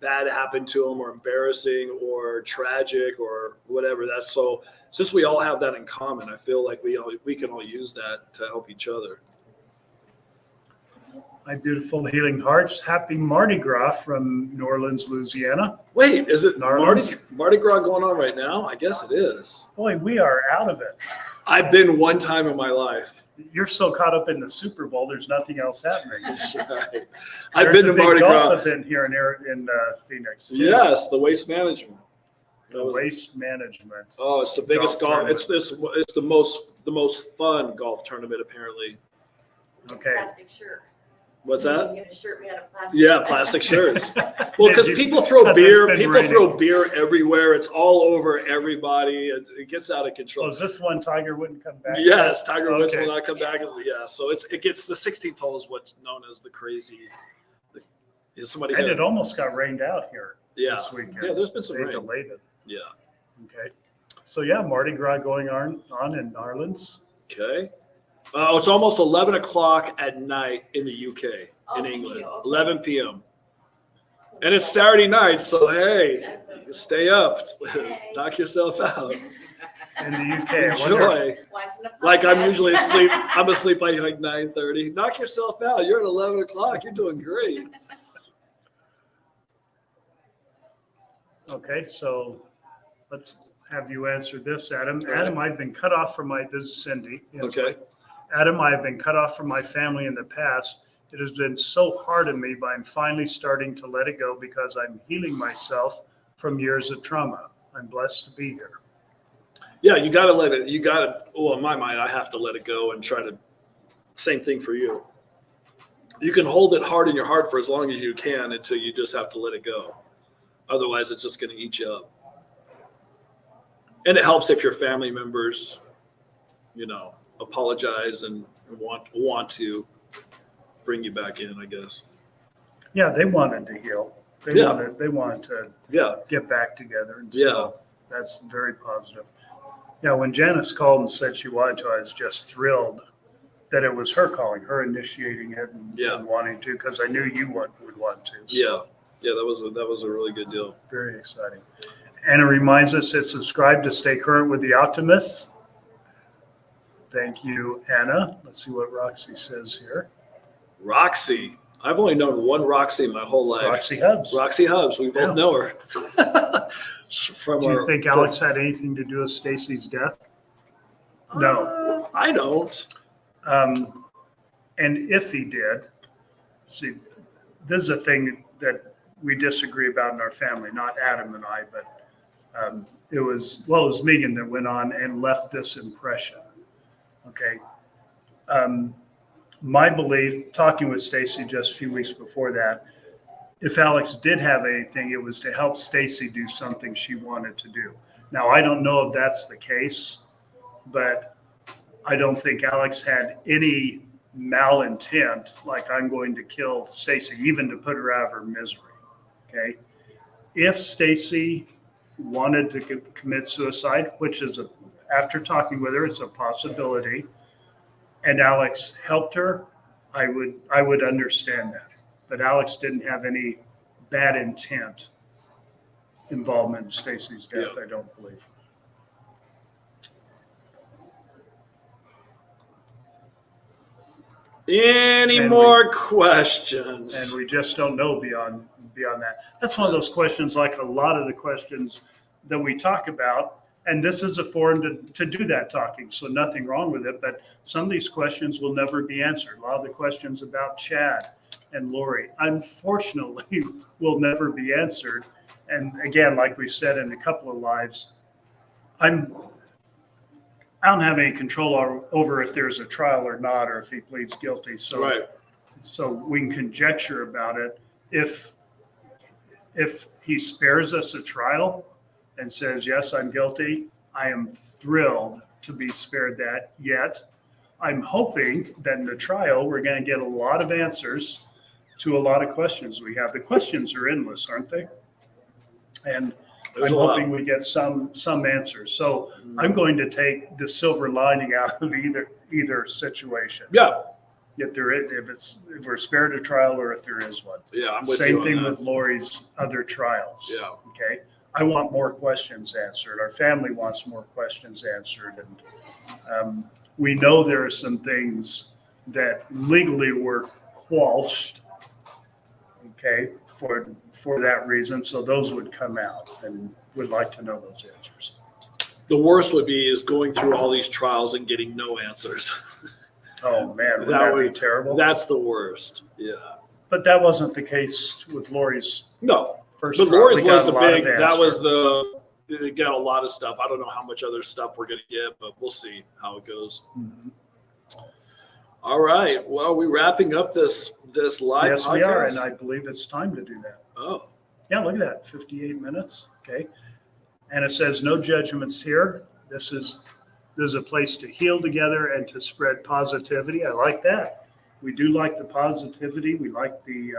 bad happen to them or embarrassing or tragic or whatever. That's so, since we all have that in common, I feel like we can all use that to help each other. My beautiful healing hearts. Happy Mardi Gras from New Orleans, Louisiana. Wait, is it Narlands? Mardi Gras going on right now? I guess it is. Boy, we are out of it. I've been one time in my life. You're so caught up in the Super Bowl, there's nothing else happening. Right. I've There's been a to big Mardi golf Gras. event here in Phoenix. too. Yes, the waste management. The waste management. Oh, it's the biggest Golf golf. It's the most fun golf tournament apparently. Okay. plastic shirt. What's You that? get a shirt made out of plastic. Yeah, plastic shirts. Well, because Did you- people throw 'cause beer, it's been people throw raining. beer everywhere. It's all over everybody. It gets out of Oh, control. is this one Tiger wouldn't come back? Yes, Tiger Woods Okay. will not come back. So it gets the 16th hole is what's known as the crazy. Is somebody And hit it almost got rained out here Yeah, this weekend. yeah. There's been some They rain. delayed it. Yeah. Okay. So yeah, Mardi Gras going on in Narlands. Okay. It's almost 11 o'clock at night in the UK, Oh, in thank England. you. Okay. 11 p.m. And it's Saturday night, so hey, stay up, knock yourself out, In the UK. I wonder if- enjoy. Watching a Like I'm podcast. usually asleep. I'm asleep like 9:30. Knock yourself out. You're at 11 o'clock. You're doing great. Okay, so let's have you answer this, Adam. Adam, I've been cut off from this is Cindy. Okay. Adam, I have been cut off from my family in the past. It has been so hard on me, but I'm finally starting to let it go because I'm healing myself from years of trauma. I'm blessed to be here. Yeah, you got to let it. You got to. Well, in my mind, I have to let it go and try to. Same thing for you. You can hold it hard in your heart for as long as you can until you just have to let it go. Otherwise, it's just going to eat you up. And it helps if your family members, apologize and want to bring you back in, I guess. Yeah, they wanted to heal. Yeah. They wanted to Yeah. get back together. And Yeah. so that's very positive. Yeah, when Janice called and said she wanted to, I was just thrilled that it was her calling, her initiating it and wanting to, because I knew you would want to. So Yeah. That was a really good deal. very exciting. Anna reminds us to subscribe to stay current with the Optimists. Thank you, Anna. Let's see what Roxy says here. Roxy. I've only known one Roxy my whole life. Roxy Hubbs. Roxy Hubbs. We both know her. Do you think Alex had anything to do with Stacy's death? No. I don't. And if he did, see, this is a thing that we disagree about in our family, not Adam and I, but it was Megan that went on and left this impression. Okay. My belief, talking with Stacy just a few weeks before that, if Alex did have anything, it was to help Stacy do something she wanted to do. Now, I don't know if that's the case, but I don't think Alex had any malintent, like I'm going to kill Stacy, even to put her out of her misery. Okay. If Stacy wanted to commit suicide, which is after talking with her, it's a possibility, and Alex helped her, I would understand that. But Alex didn't have any bad intent involvement in Stacy's death, I don't believe. Any more questions? And we just don't know beyond that. That's one of those questions, like a lot of the questions that we talk about. And this is a forum to do that talking, so nothing wrong with it. But some of these questions will never be answered. A lot of the questions about Chad and Lori, unfortunately, will never be answered. And again, like we've said in a couple of lives, I don't have any control over if there's a trial or not, or if he pleads guilty. So, so we can conjecture about it. If he spares us a trial and says, yes, I'm guilty, I am thrilled to be spared that. Yet I'm hoping that in the trial, we're going to get a lot of answers to a lot of questions we have. The questions are endless, aren't they? And I'm hoping we get some answers. So I'm going to take the silver lining out of either situation. Yeah. If we're spared a trial or if there is one. Yeah, I'm with you. Same thing with Lori's other trials. Yeah. Okay. I want more questions answered. Our family wants more questions answered. And we know there are some things that legally were quashed, okay, for that reason. So those would come out, and would like to know those answers. The worst would be is going through all these trials and getting no answers. Oh man, that would be terrible. That's the worst. Yeah. But that wasn't the case with Lori's. No. First but trial. Lori's was the big, that was they got a lot of stuff. I don't know how much other stuff we're going to get, but we'll see how it goes. Mm-hmm. All right. Well, we're wrapping up this live yes, podcast. we are, and I believe it's time to do that. Oh. Yeah, look at that, 58 minutes. Okay. And it says no judgments here. This is a place to heal together and to spread positivity. I like that. We do like the positivity. We like the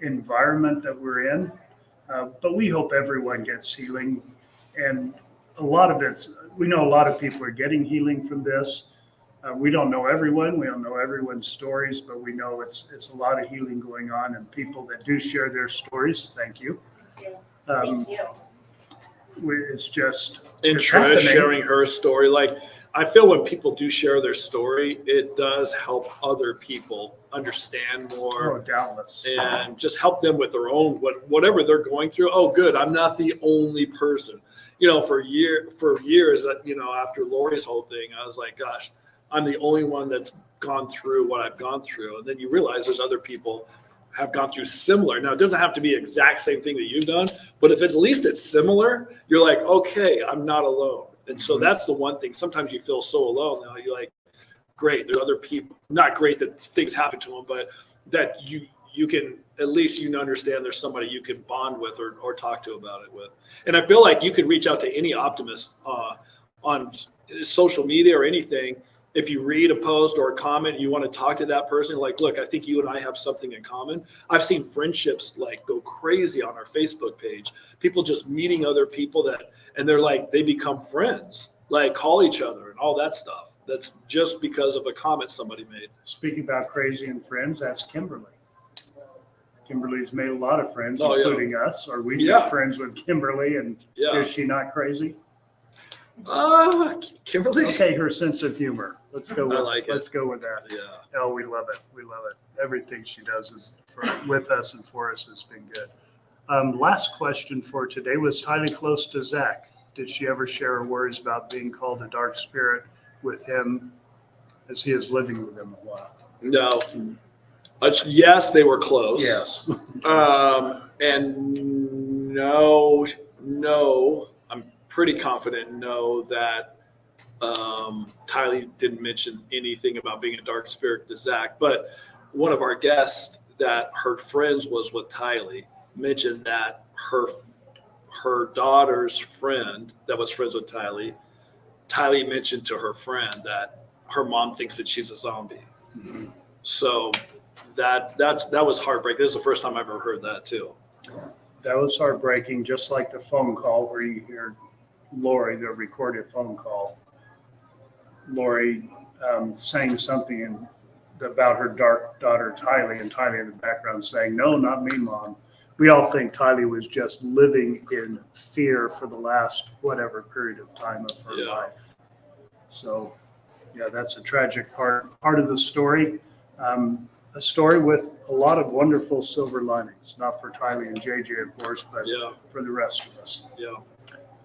environment that we're in. But we hope everyone gets healing. And a lot of we know a lot of people are getting healing from this. We don't know everyone. We don't know everyone's stories, but we know it's a lot of healing going on, and people that do share their stories. Thank you. Thank you. It's just And Trish sharing her story. Like, I feel when people do share their story, it does help other people understand more. Oh, doubtless. And just help them with their own, whatever they're going through. Oh, good. I'm not the only person. For years, after Lori's whole thing, I was like, gosh, I'm the only one that's gone through what I've gone through. And then you realize there's other people have gone through similar. Now, it doesn't have to be exact same thing that you've done, but if at least it's similar, you're like, okay, I'm not alone. And so that's the one thing. Sometimes you feel so alone. Now you're like, great, there's other people. Not great that things happen to them, but that you can at least understand there's somebody you can bond with or talk to about it with. And I feel like you could reach out to any optimist on social media or anything If you read a post or a comment, you want to talk to that person, like, look, I think you and I have something in common. I've seen friendships like go crazy on our Facebook page. People just meeting other people and they're like, they become friends, like call each other and all that stuff. That's just because of a comment somebody made. Speaking about crazy and friends, that's Kimberly. Kimberly's made a lot of friends, Oh, yeah. including us, or we've Yeah. got friends with Kimberly, and Yeah. is she not crazy? Kimberly. Okay, her sense of humor. Let's go with let's go with that. Yeah. Oh, we love it. We love it. Everything she does is with us and for us has been good. Last question for today. Was Tylee close to Zach? Did she ever share her worries about being called a dark spirit with him as he is living with him a while? No. Yes, they were close. Yes. And no, I'm pretty confident that Tylee didn't mention anything about being a dark spirit to Zach. But one of our guests that her friends was with Tylee mentioned that her daughter's friend that was friends with Tylee mentioned to her friend that her mom thinks that she's a zombie. Mm-hmm. So that was heartbreaking. This is the first time I've ever heard that too. That was heartbreaking, just like the phone call where you hear Lori, the recorded phone call. Lori saying something about her dark daughter Tylee, and Tylee in the background saying, "No, not me, Mom." We all think Tylee was just living in fear for the last whatever period of time of her life. So, yeah, that's a tragic part of the story. A story with a lot of wonderful silver linings, not for Tylee and JJ, of course, but for the rest of us. Yeah.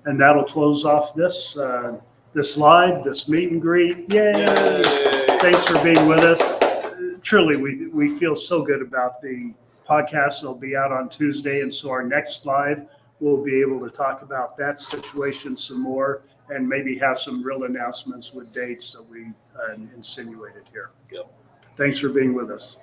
And that'll close off this live, this meet and greet. Yay! Thanks for being with us. Truly, we feel so good about the podcast. It'll be out on Tuesday, and so our next live, we'll be able to talk about that situation some more and maybe have some real announcements with dates that we insinuated here. Yep. Thanks for being with us.